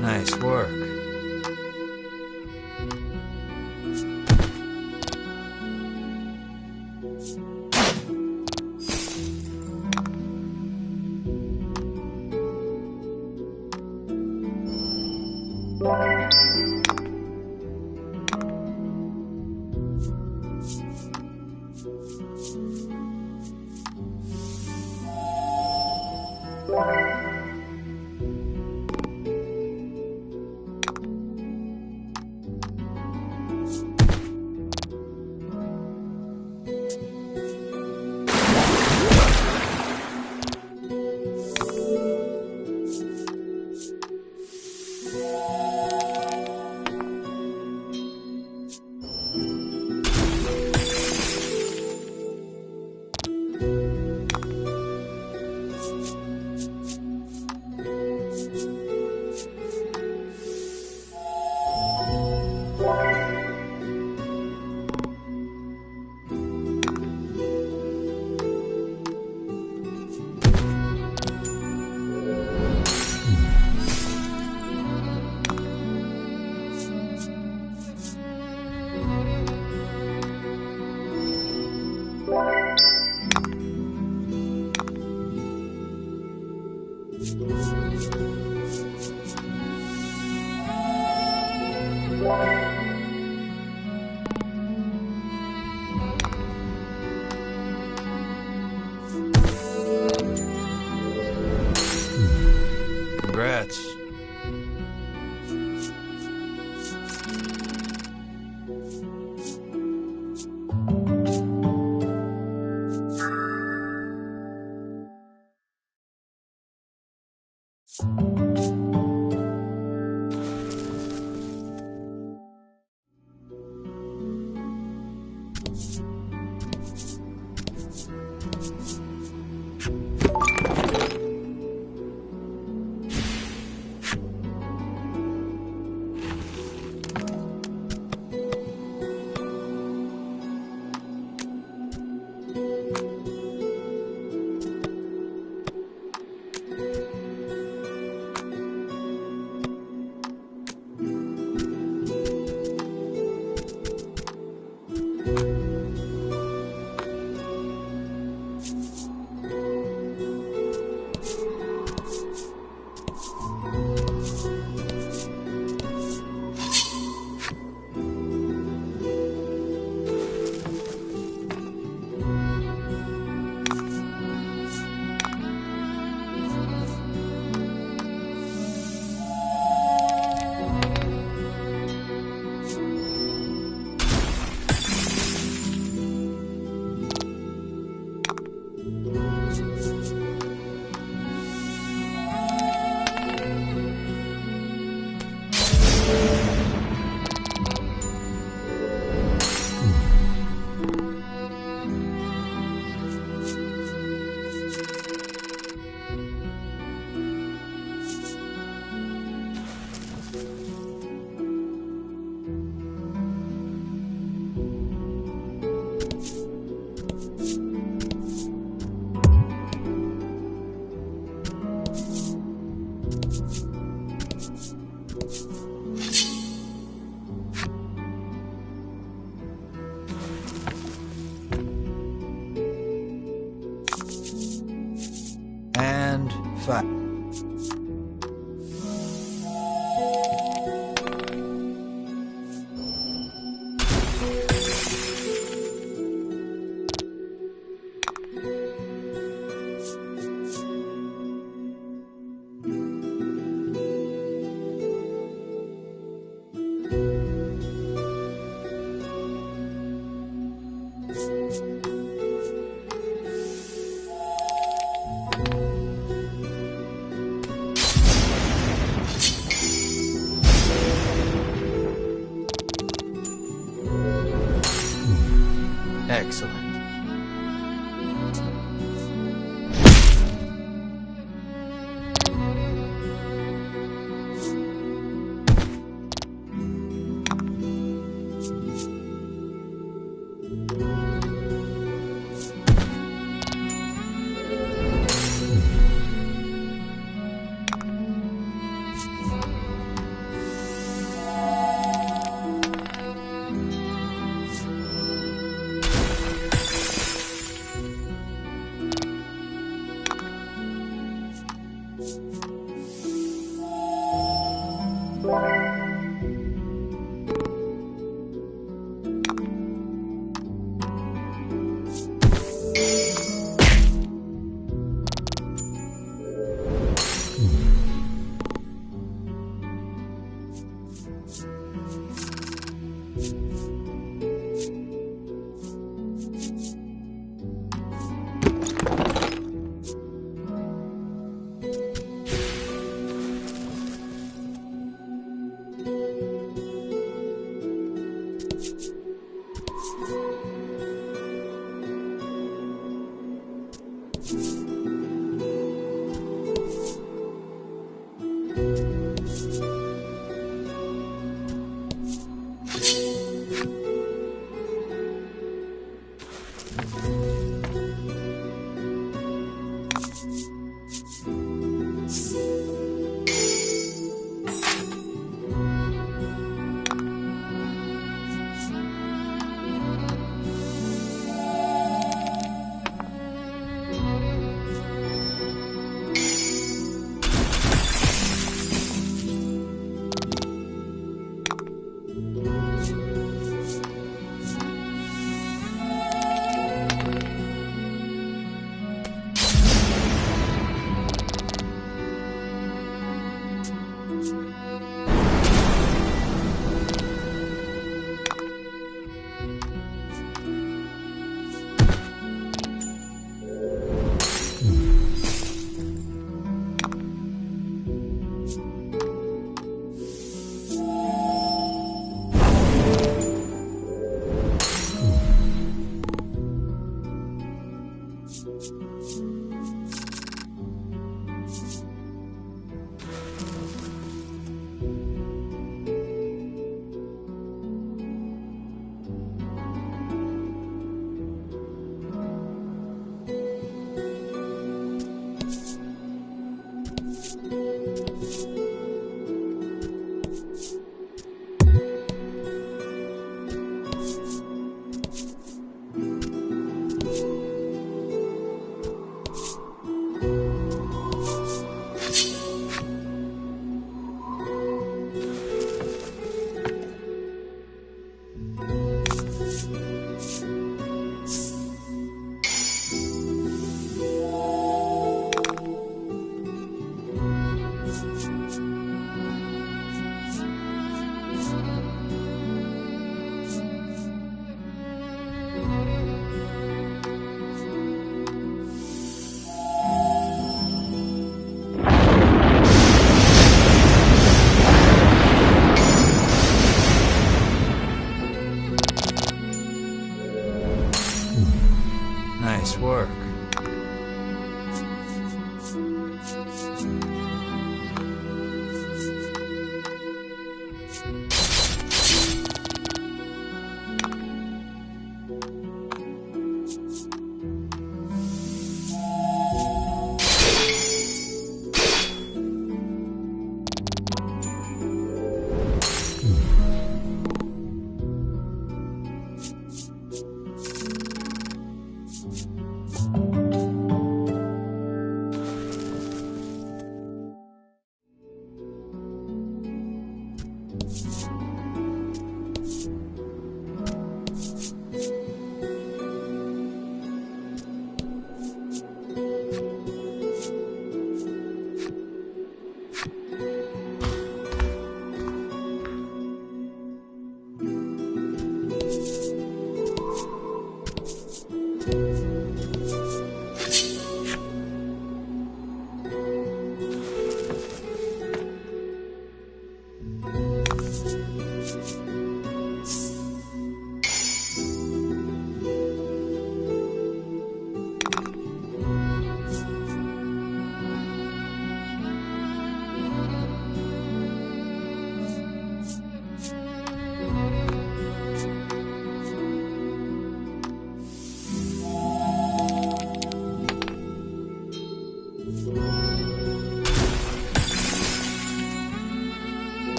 Nice work. Congrats. And 5. Excellent.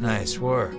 Nice work.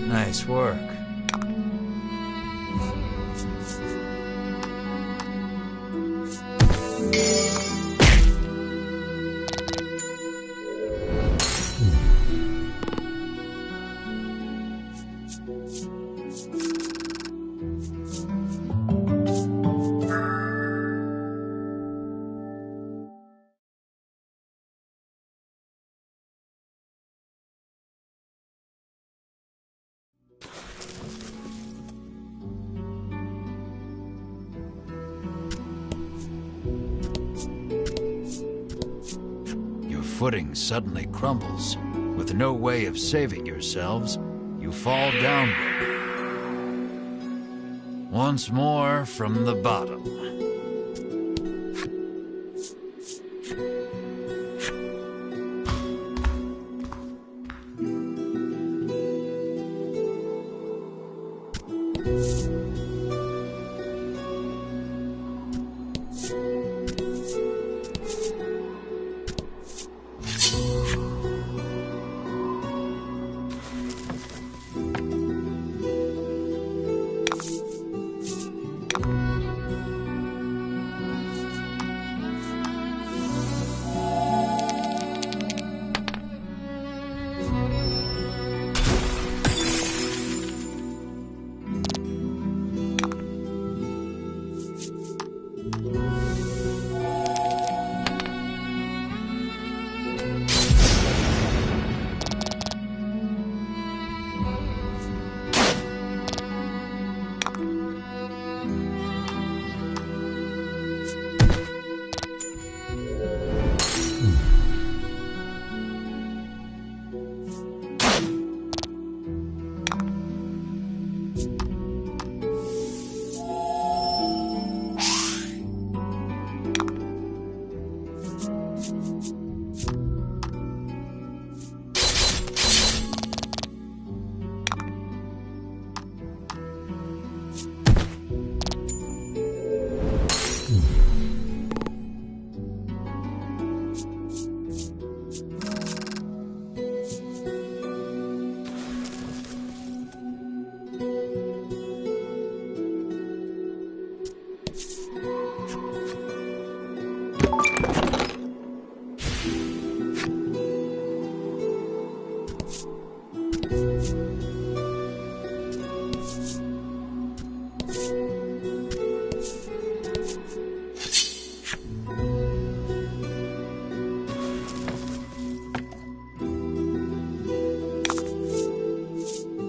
Nice work. Footing suddenly crumbles. With no way of saving yourselves, you fall downward. Once more from the bottom.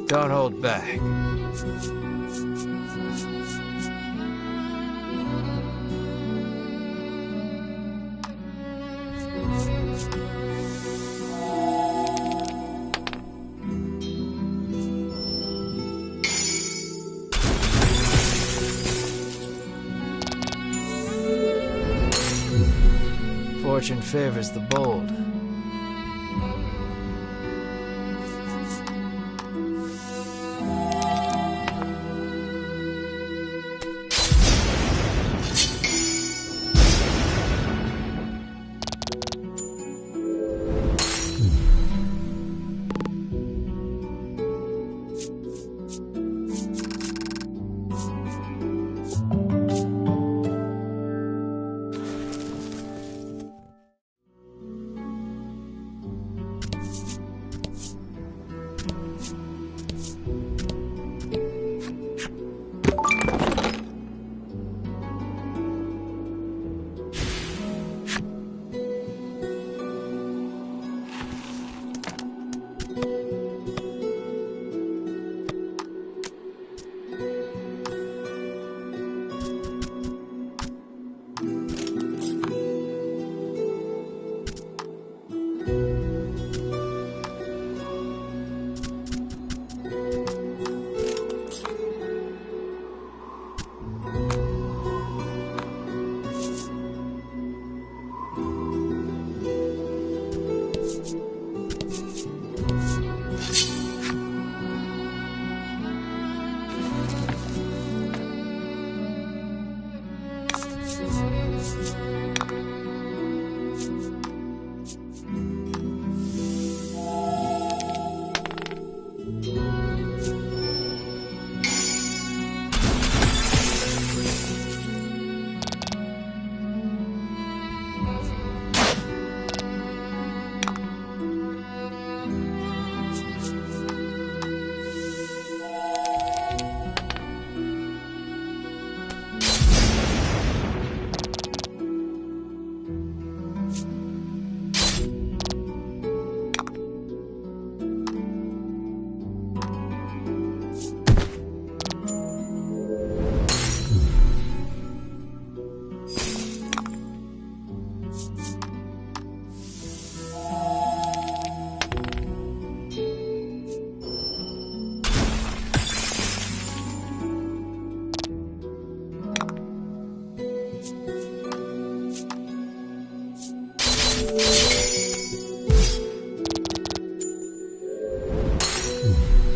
Don't hold back. Fortune favors the bold.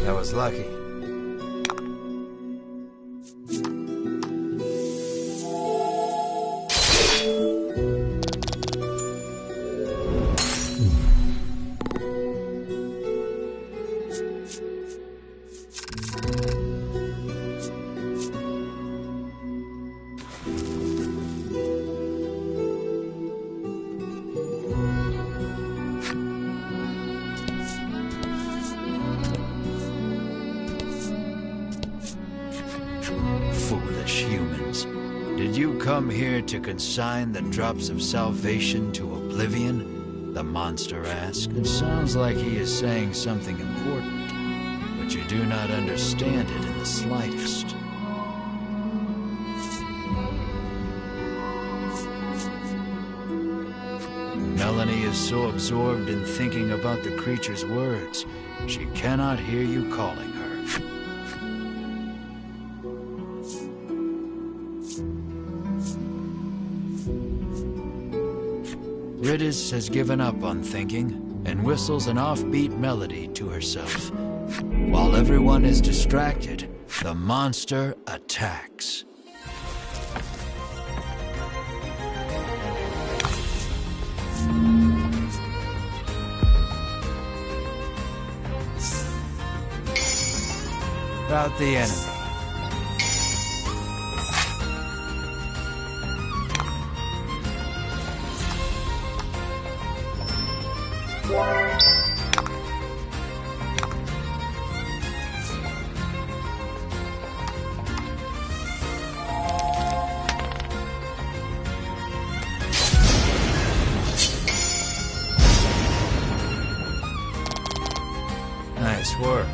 That was lucky. Foolish humans. Did you come here to consign the drops of salvation to oblivion? The monster asked. It sounds like he is saying something important, but you do not understand it in the slightest. Melanie is so absorbed in thinking about the creature's words, she cannot hear you calling her. Riddis has given up on thinking and whistles an offbeat melody to herself. While everyone is distracted, the monster attacks. About the enemy. Nice work.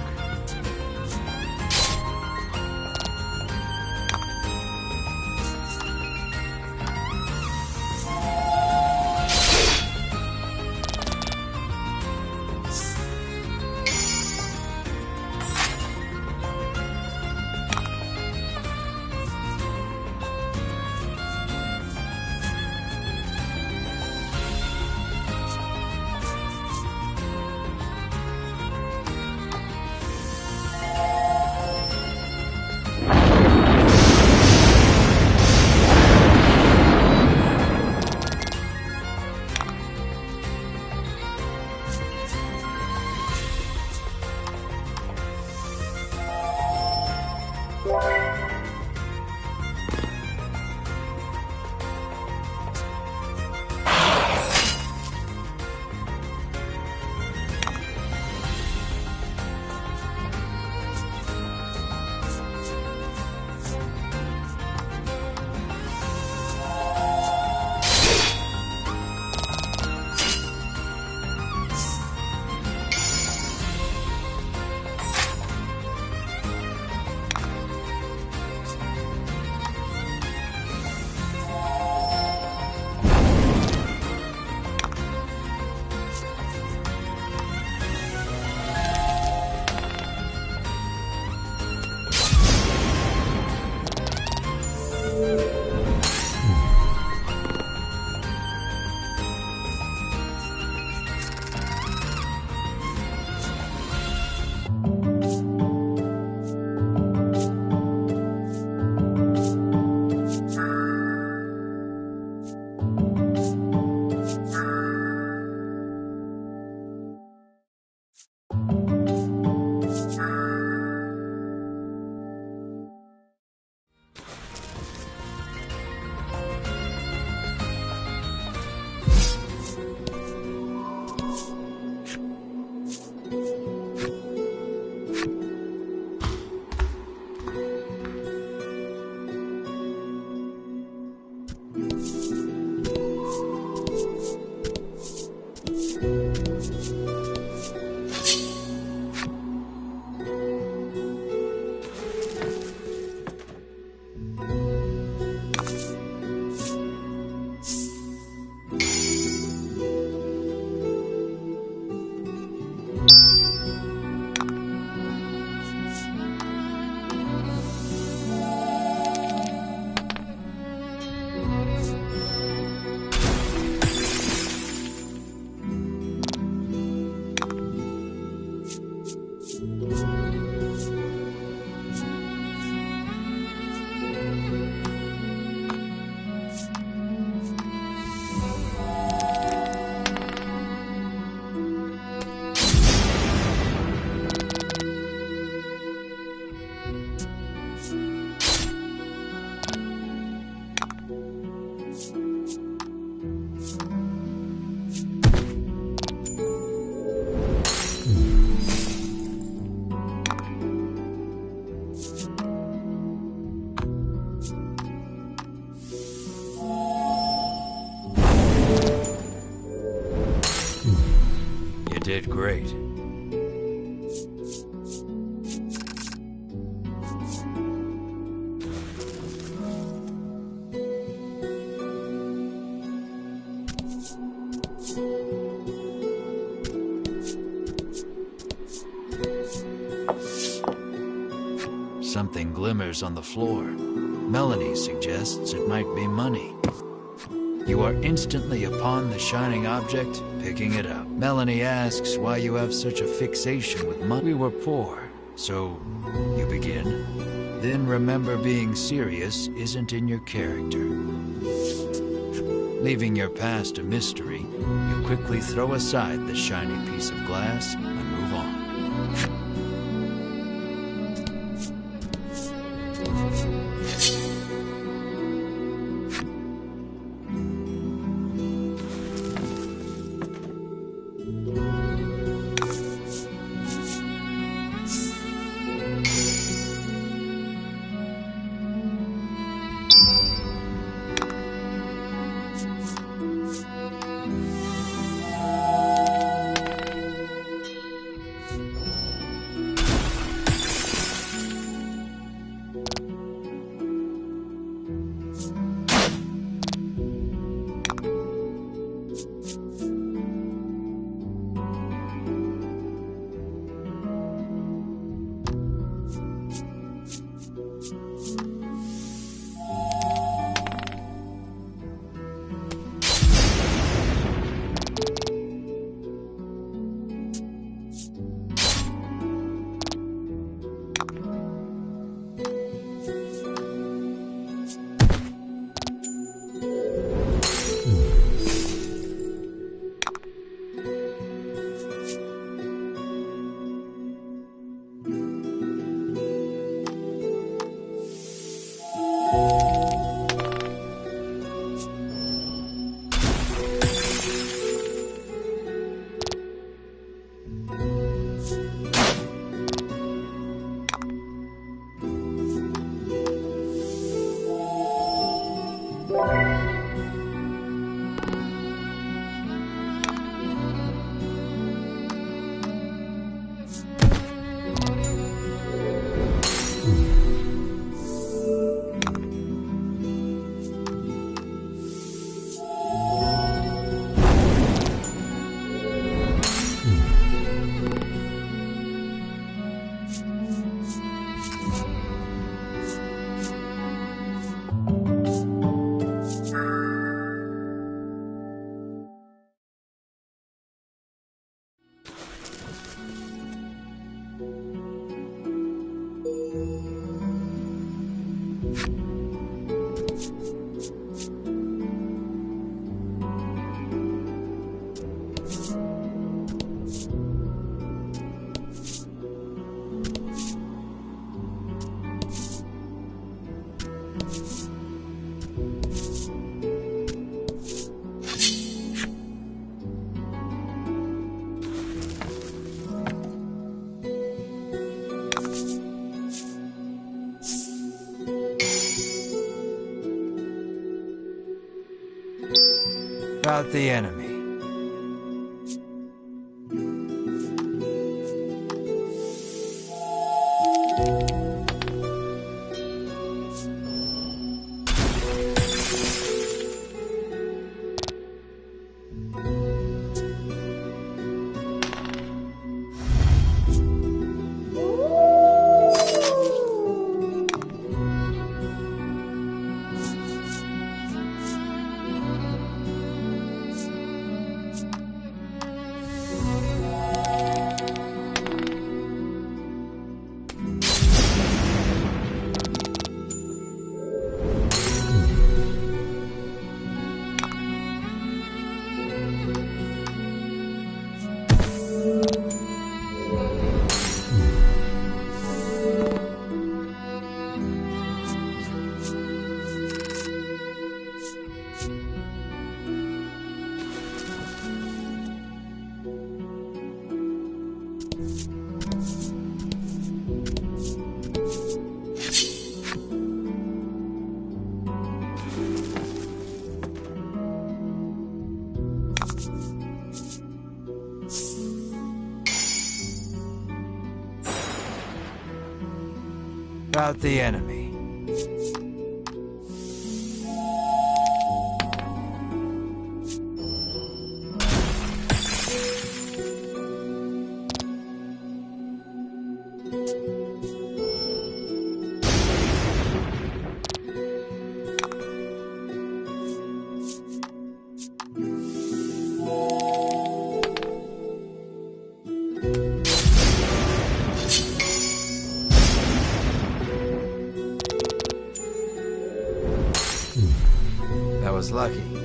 did great. Something glimmers on the floor. Melanie suggests it might be money. You are instantly upon the shining object, picking it up. Melanie asks why you have such a fixation with money. We were poor, so you begin. Then remember being serious isn't in your character. Leaving your past a mystery, you quickly throw aside the shiny piece of glass and move on. About the enemy. about the enemy. That was lucky.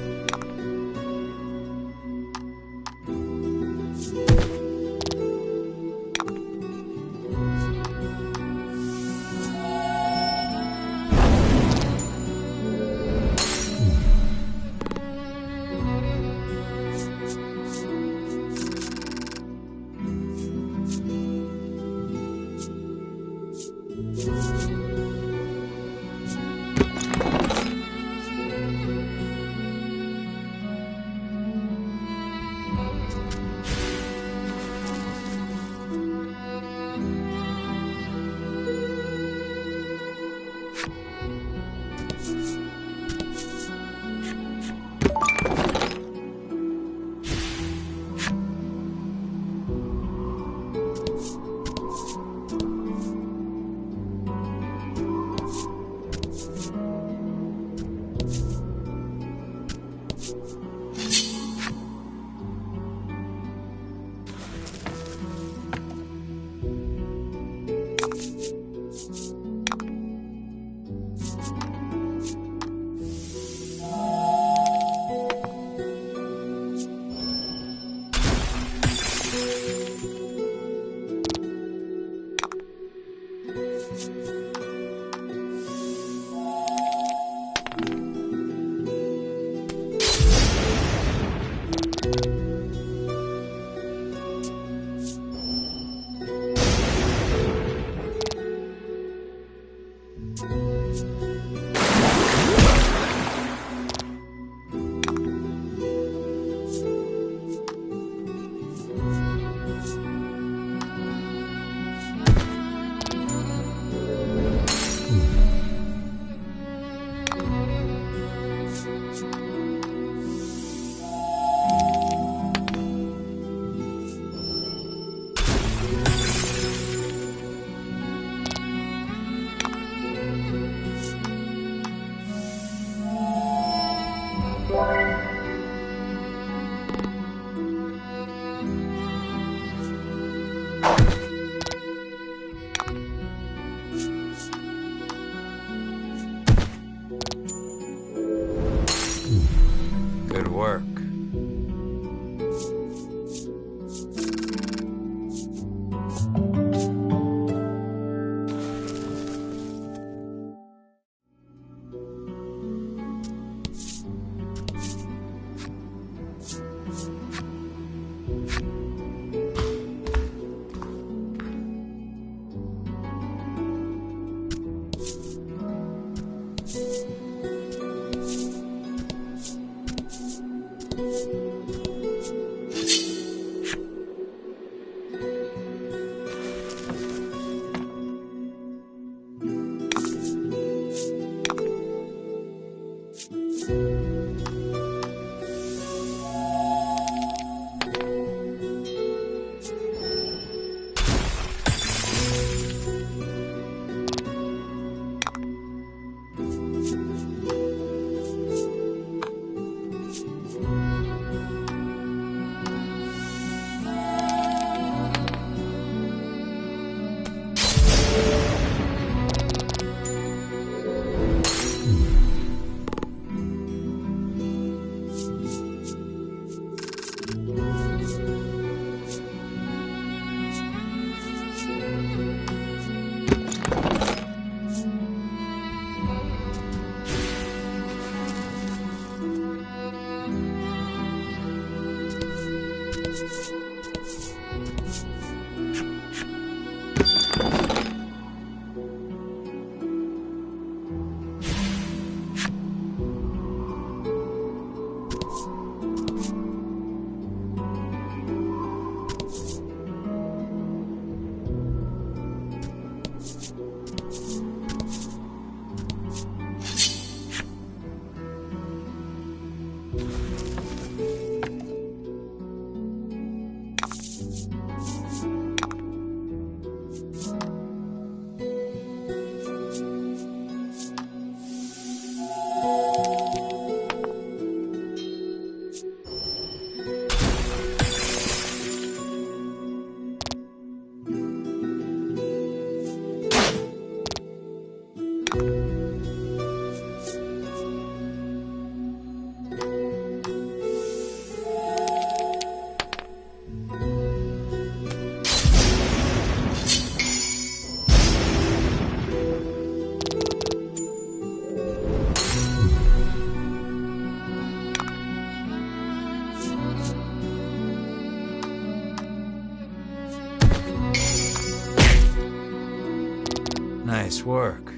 Nice work.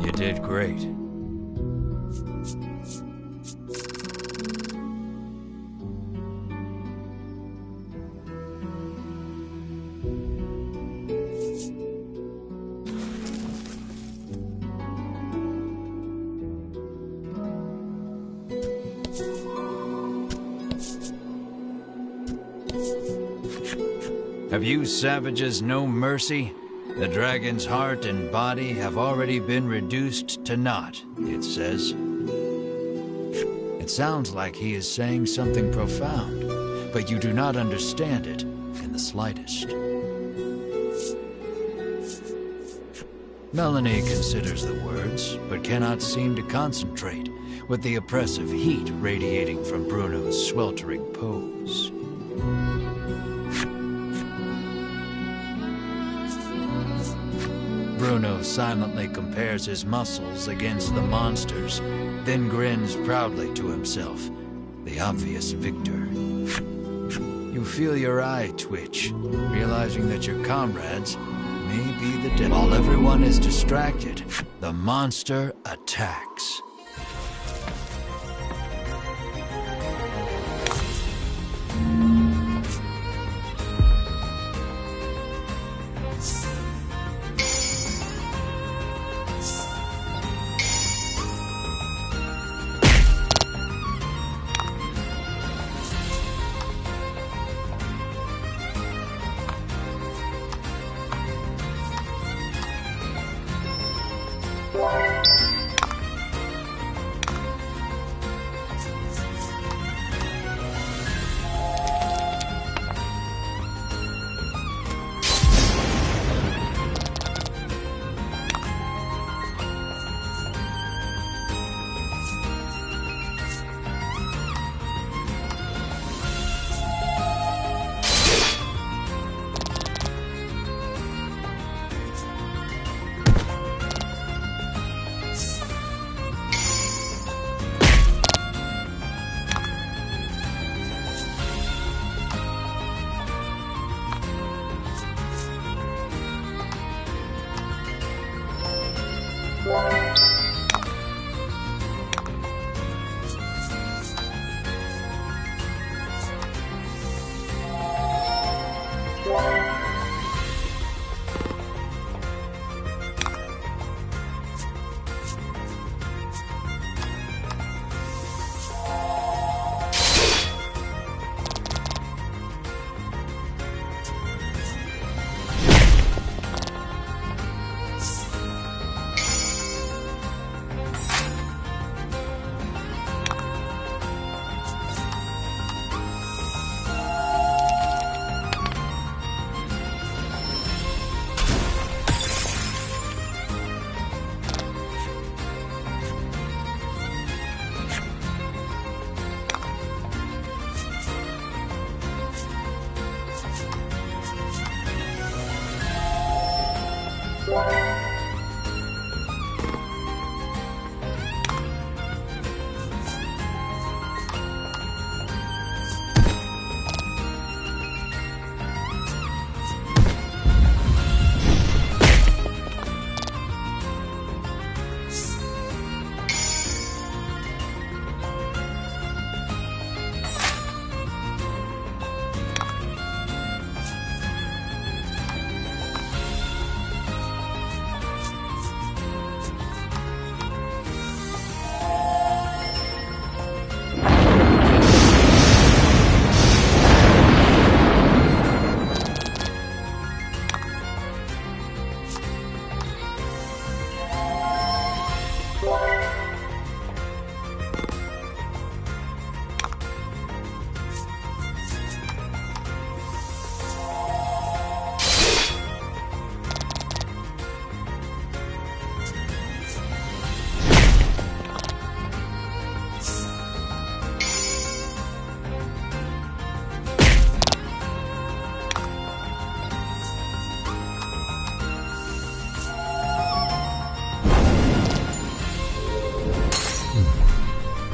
You did great. Have you savages no mercy? The dragon's heart and body have already been reduced to naught, it says. It sounds like he is saying something profound, but you do not understand it in the slightest. Melanie considers the words, but cannot seem to concentrate, with the oppressive heat radiating from Bruno's sweltering pose. Bruno silently compares his muscles against the monster's, then grins proudly to himself, the obvious victor. You feel your eye twitch, realizing that your comrades may be the devil. While everyone is distracted, the monster attacks.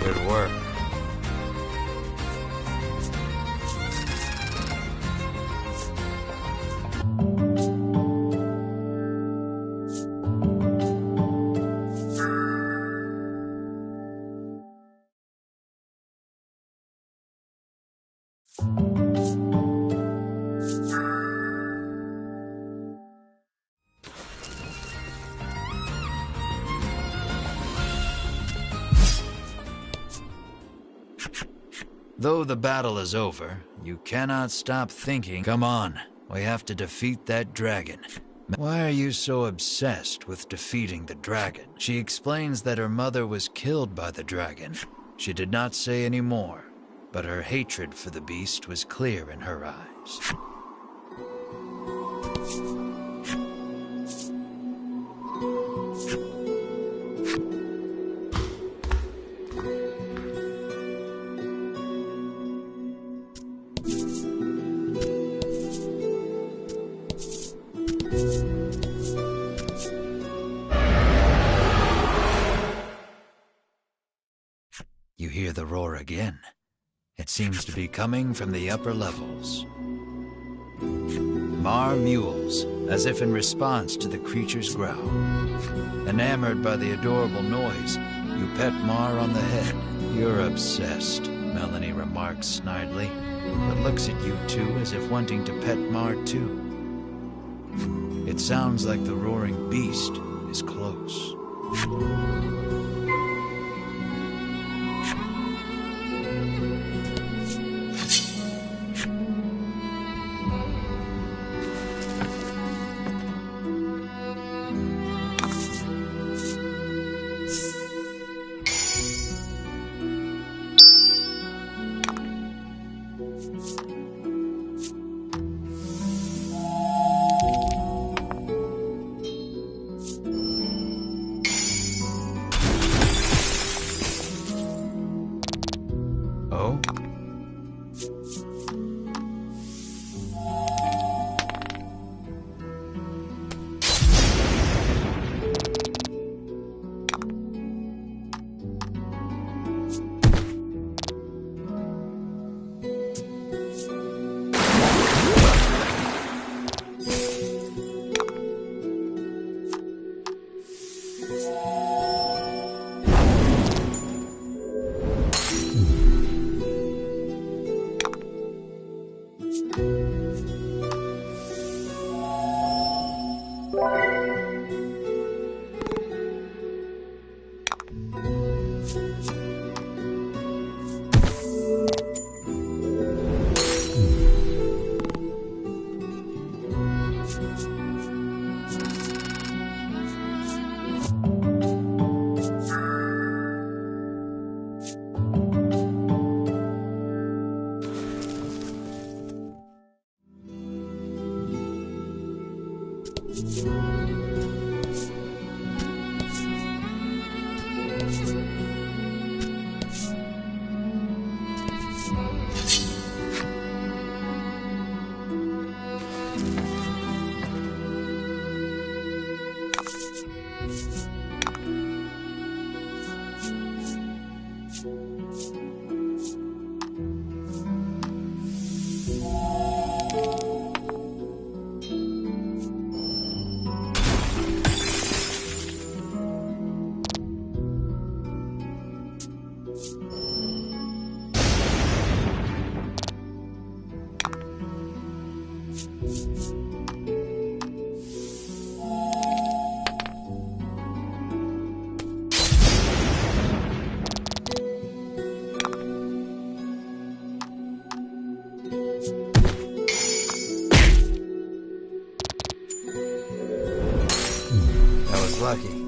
Good work. Though the battle is over, you cannot stop thinking, come on, we have to defeat that dragon. Why are you so obsessed with defeating the dragon? She explains that her mother was killed by the dragon. She did not say any more, but her hatred for the beast was clear in her eyes. You hear the roar again. It seems to be coming from the upper levels. Mar mews, as if in response to the creature's growl. Enamored by the adorable noise, you pet Mar on the head. You're obsessed, Melanie remarks snidely, but looks at you two as if wanting to pet Mar too. It sounds like the roaring beast is close. Oh? was lucky.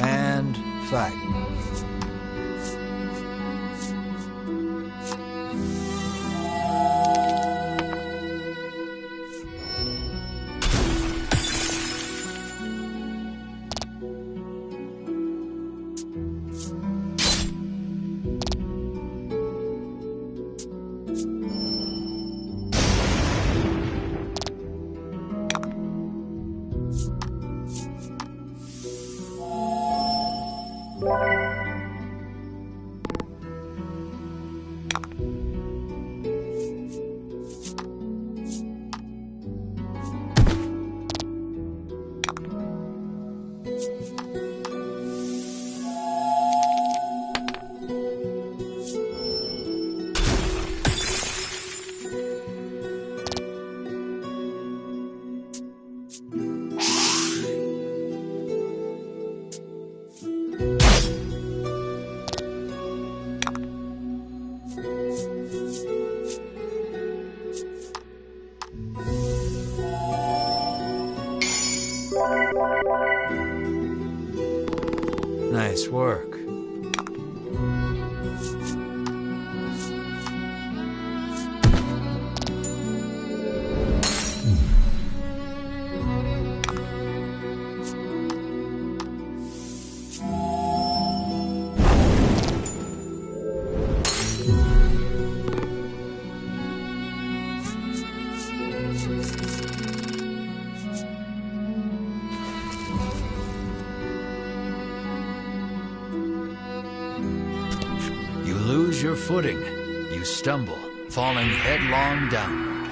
And fight. Nice work. You lose your footing. You stumble, falling headlong downward.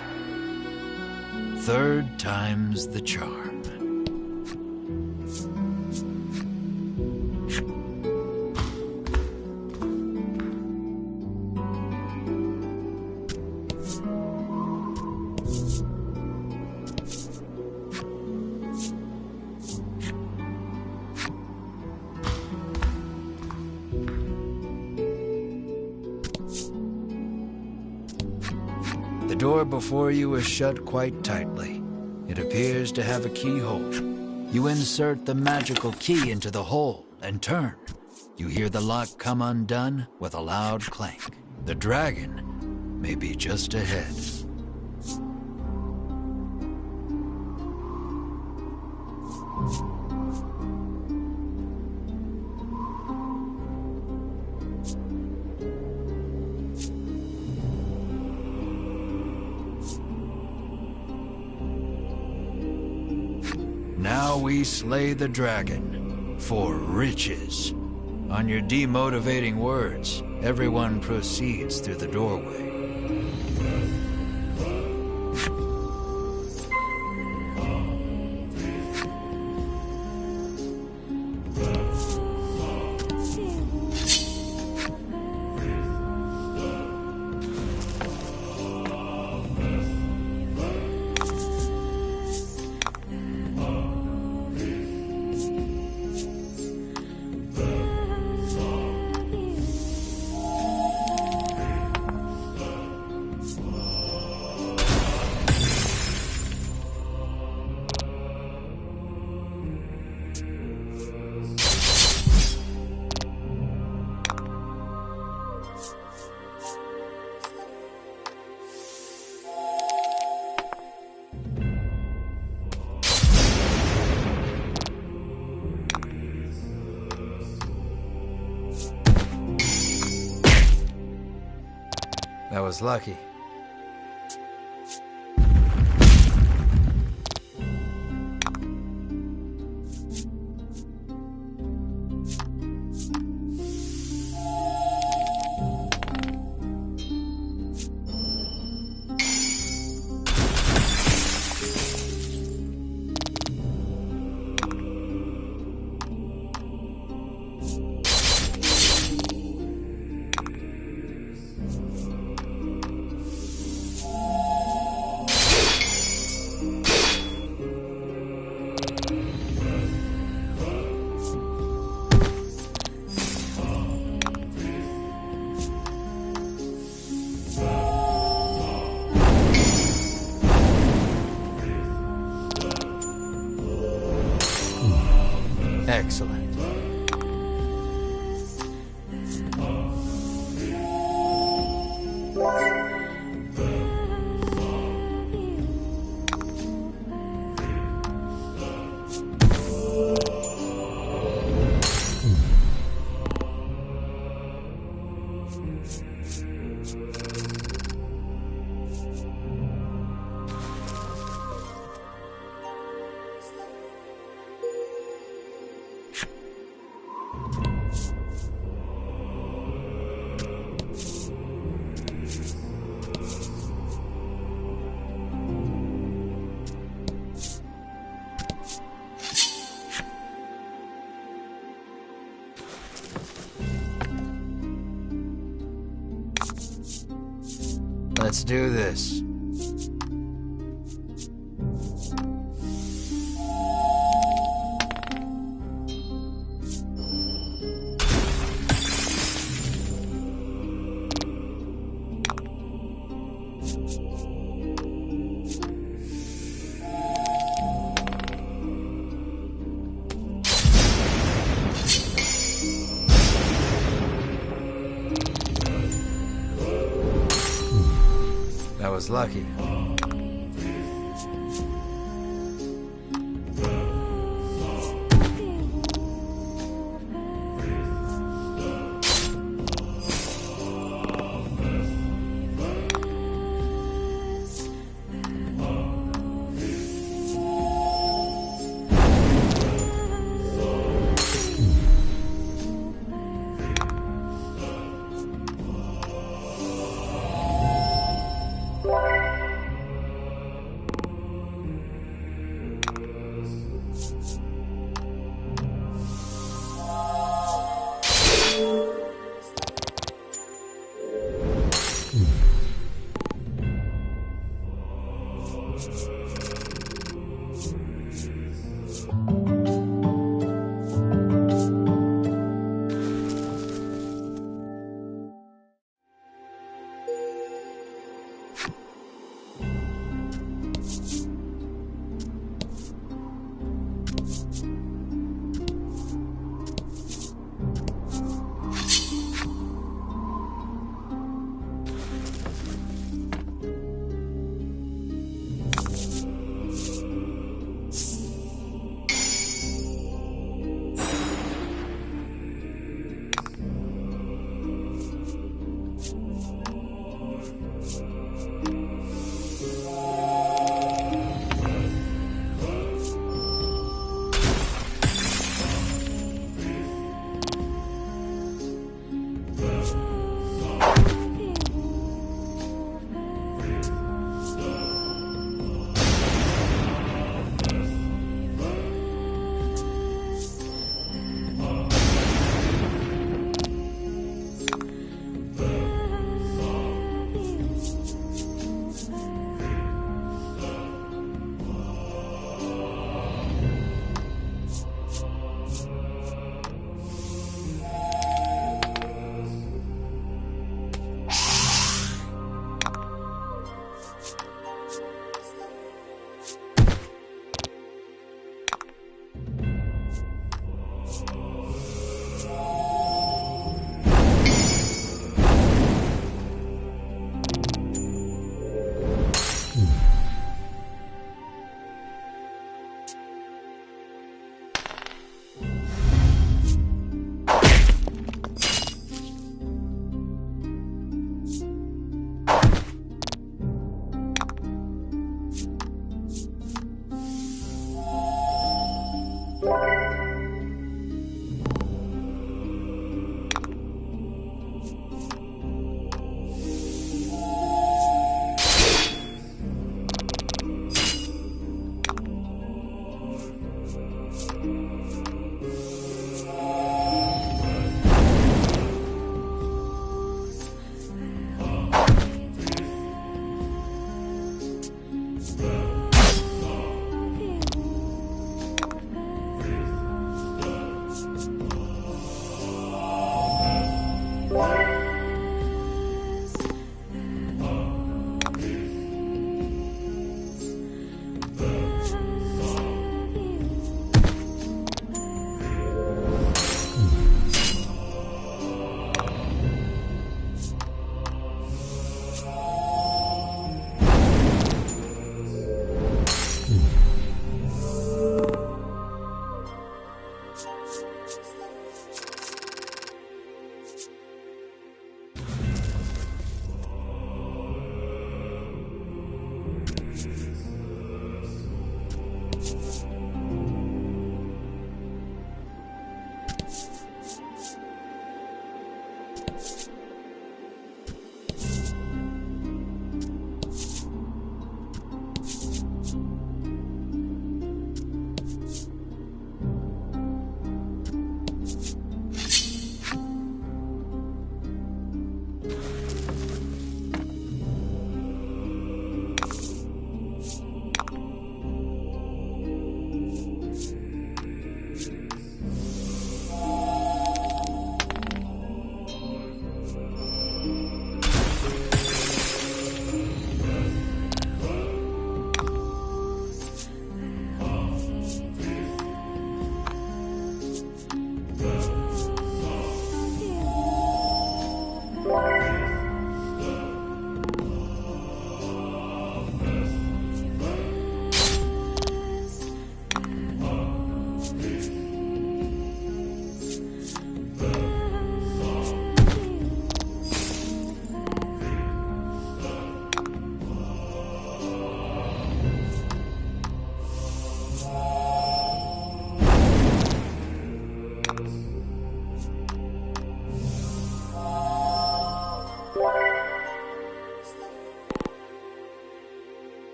Third time's the charm. The door before you is shut quite tightly. It appears to have a keyhole. You insert the magical key into the hole and turn. You hear the lock come undone with a loud clank. The dragon may be just ahead. Now we slay the dragon for riches. On your demotivating words, everyone proceeds through the doorway. That was lucky. Excellent. Let's do this. That was lucky.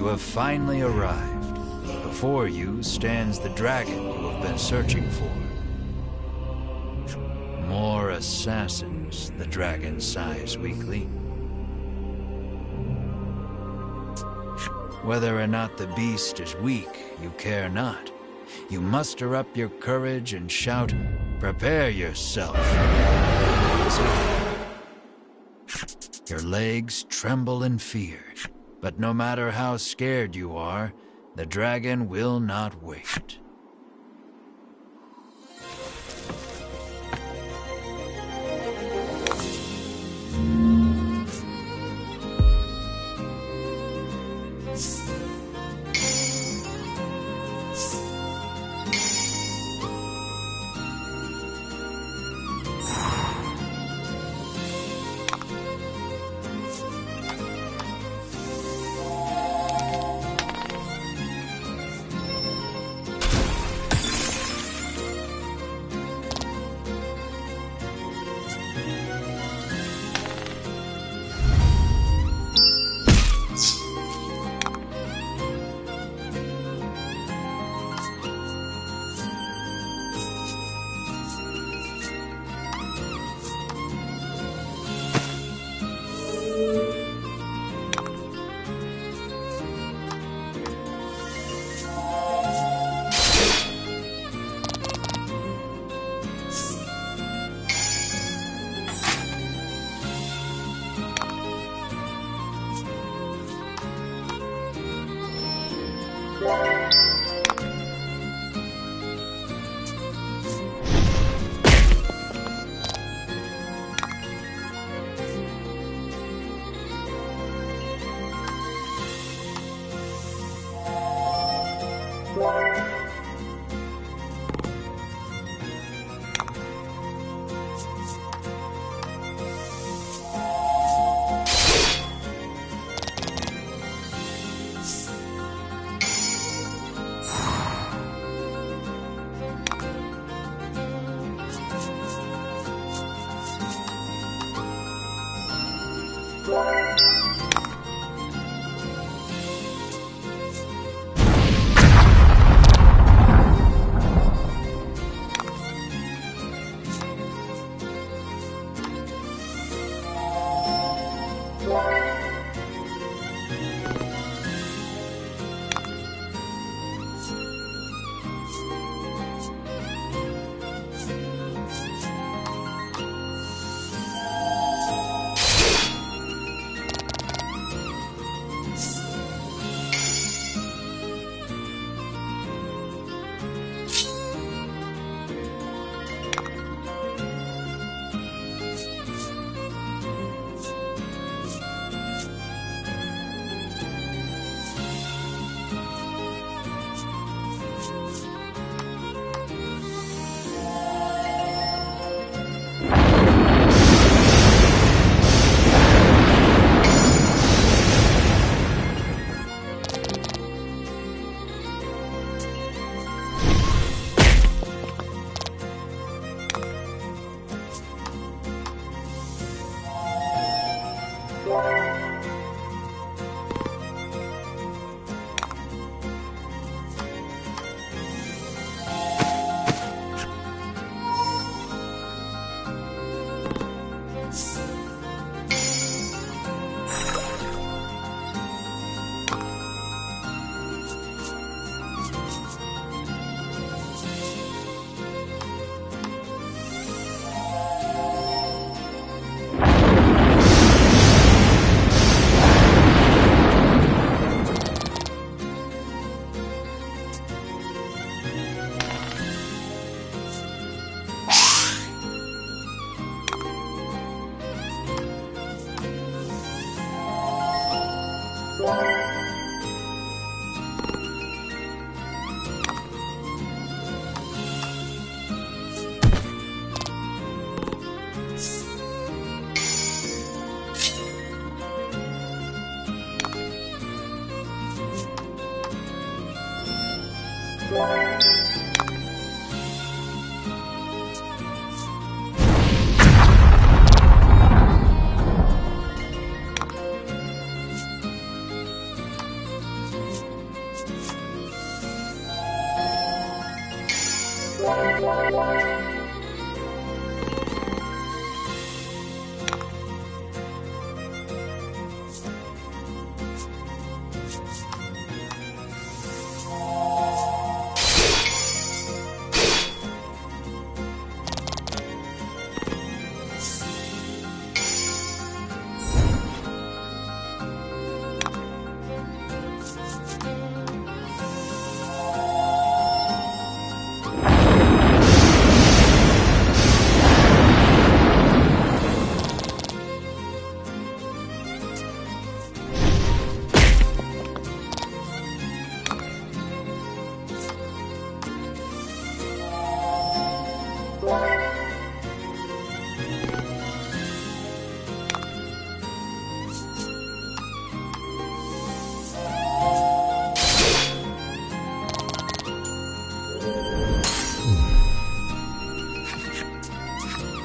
You have finally arrived. Before you stands the dragon you have been searching for. More assassins, the dragon sighs weakly. Whether or not the beast is weak, you care not. You muster up your courage and shout, "Prepare yourself." Your legs tremble in fear, but no matter how scared you are, the dragon will not wait.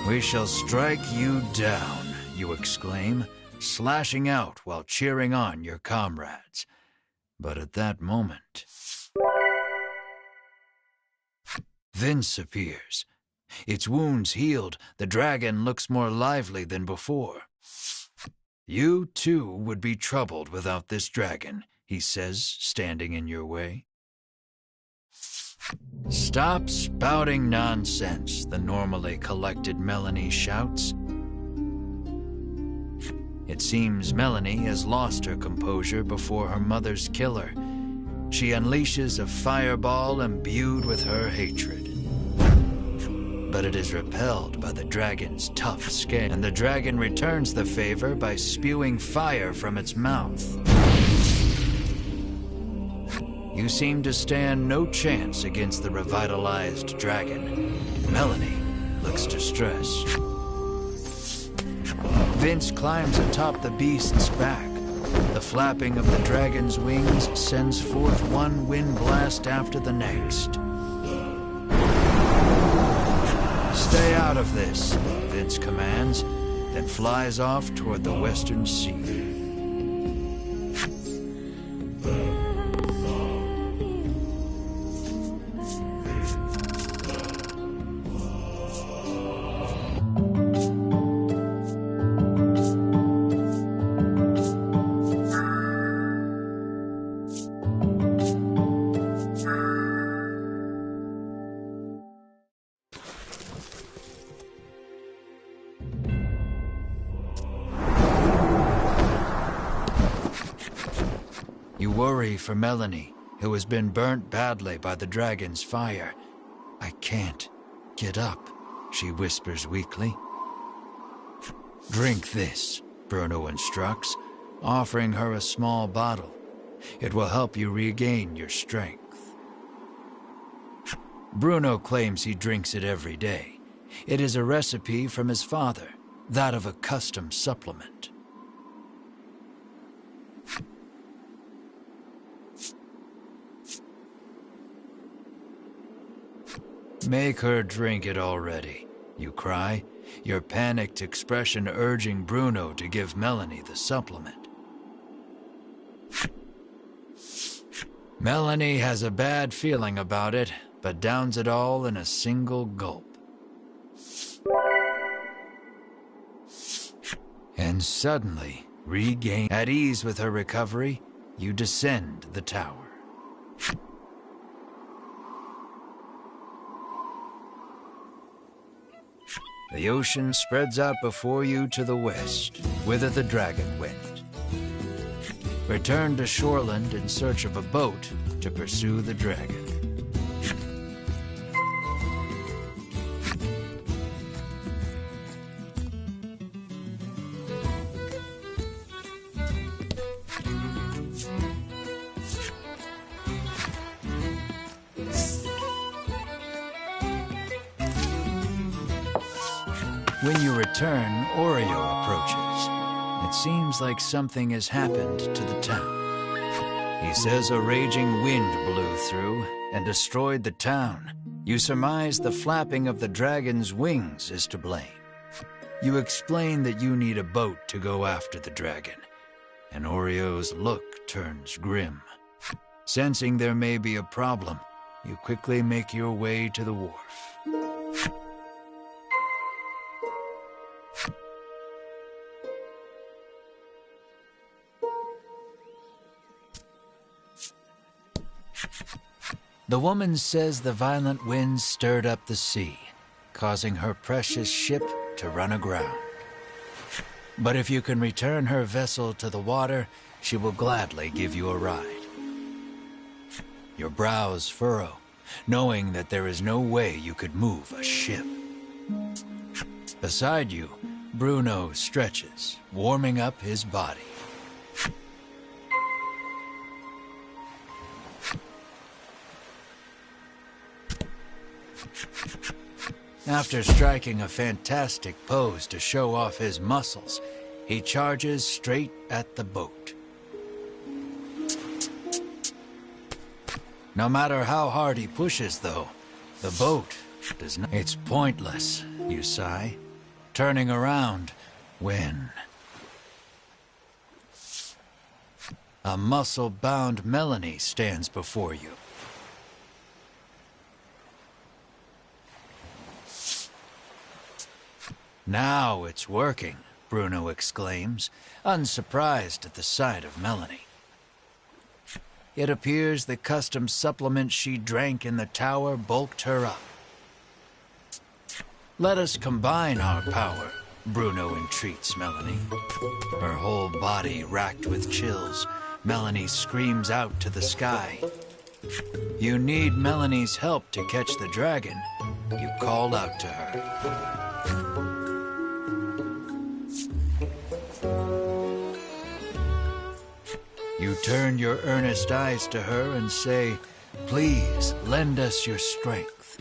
We shall strike you down, you exclaim, slashing out while cheering on your comrades. But at that moment, Vince appears. Its wounds healed, the dragon looks more lively than before. You, too, would be troubled without this dragon, he says, standing in your way. Stop spouting nonsense, the normally collected Melanie shouts. It seems Melanie has lost her composure before her mother's killer. She unleashes a fireball imbued with her hatred. But it is repelled by the dragon's tough skin, and the dragon returns the favor by spewing fire from its mouth. You seem to stand no chance against the revitalized dragon. Melanie looks distressed. Vince climbs atop the beast's back. The flapping of the dragon's wings sends forth one wind blast after the next. Stay out of this, Vince commands, then flies off toward the western sea. You worry for Melanie, who has been burnt badly by the dragon's fire. I can't get up, she whispers weakly. Drink this, Bruno instructs, offering her a small bottle. It will help you regain your strength. Bruno claims he drinks it every day. It is a recipe from his father, that of a custom supplement. Make her drink it already, you cry, your panicked expression urging Bruno to give Melanie the supplement. Melanie has a bad feeling about it, but downs it all in a single gulp. And suddenly, at ease with her recovery, you descend the tower. The ocean spreads out before you to the west, whither the dragon went. Return to shoreland in search of a boat to pursue the dragon. When you return, Oreo approaches. It seems like something has happened to the town. He says a raging wind blew through and destroyed the town. You surmise the flapping of the dragon's wings is to blame. You explain that you need a boat to go after the dragon, and Oreo's look turns grim. Sensing there may be a problem, you quickly make your way to the wharf. The woman says the violent winds stirred up the sea, causing her precious ship to run aground. But if you can return her vessel to the water, she will gladly give you a ride. Your brows furrow, knowing that there is no way you could move a ship. Beside you, Bruno stretches, warming up his body. After striking a fantastic pose to show off his muscles, he charges straight at the boat. No matter how hard he pushes, though, the boat does not. It's pointless, you sigh, turning around when a muscle-bound Melanie stands before you. Now it's working, Bruno exclaims, unsurprised at the sight of Melanie. It appears the custom supplement she drank in the tower bulked her up. Let us combine our power, Bruno entreats Melanie. Her whole body racked with chills, Melanie screams out to the sky. You need Melanie's help to catch the dragon. You call out to her. You turn your earnest eyes to her and say, "Please, lend us your strength."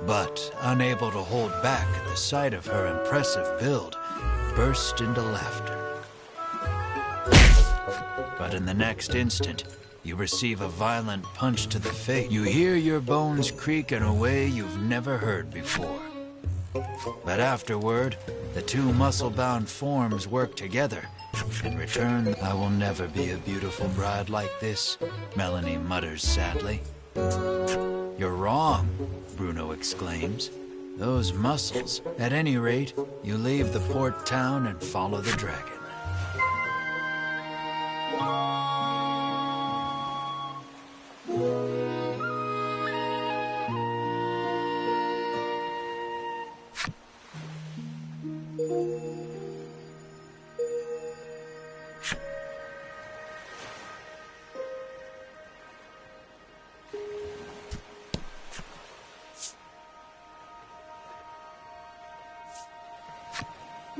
But, unable to hold back at the sight of her impressive build, burst into laughter. But in the next instant, you receive a violent punch to the face. You hear your bones creak in a way you've never heard before. But afterward, the two muscle-bound forms work together. In return, I will never be a beautiful bride like this, Melanie mutters sadly. You're wrong, Bruno exclaims. Those muscles. At any rate, you leave the port town and follow the dragon.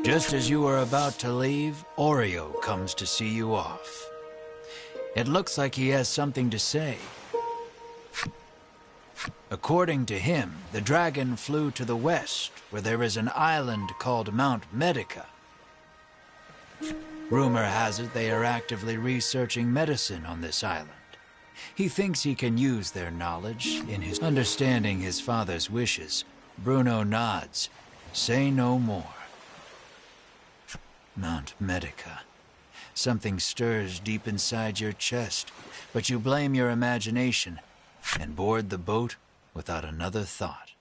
Just as you are about to leave, Oreo comes to see you off. It looks like he has something to say. According to him, the dragon flew to the west, where there is an island called Mount Medica. Rumor has it they are actively researching medicine on this island. He thinks he can use their knowledge in his understanding his father's wishes. Bruno nods. Say no more. Mount Medica. Something stirs deep inside your chest, but you blame your imagination and board the boat without another thought.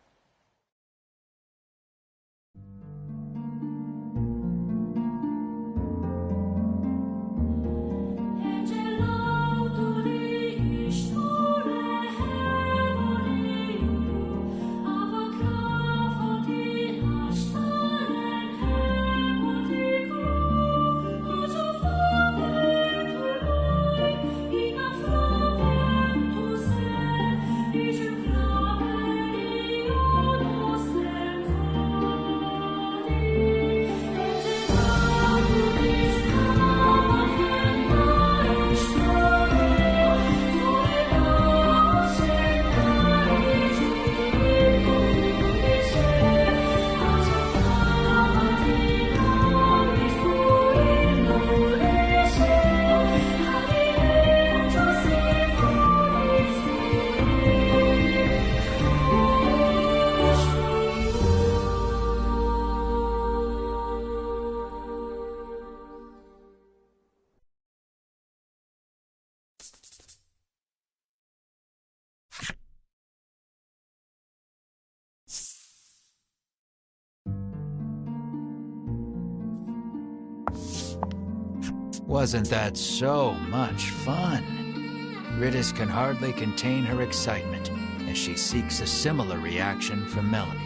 Wasn't that so much fun? Riddis can hardly contain her excitement as she seeks a similar reaction from Melanie.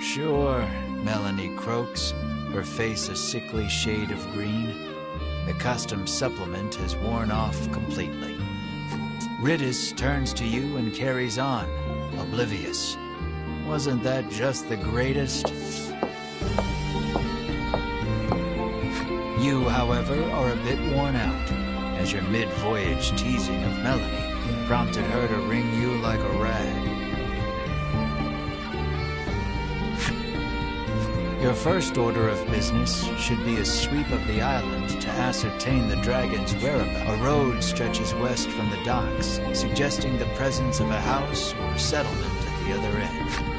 Sure, Melanie croaks, her face a sickly shade of green. The custom supplement has worn off completely. Riddis turns to you and carries on, oblivious. Wasn't that just the greatest? You, however, are a bit worn out, as your mid-voyage teasing of Melanie prompted her to wring you like a rag. Your first order of business should be a sweep of the island to ascertain the dragon's whereabouts. A road stretches west from the docks, suggesting the presence of a house or settlement at the other end.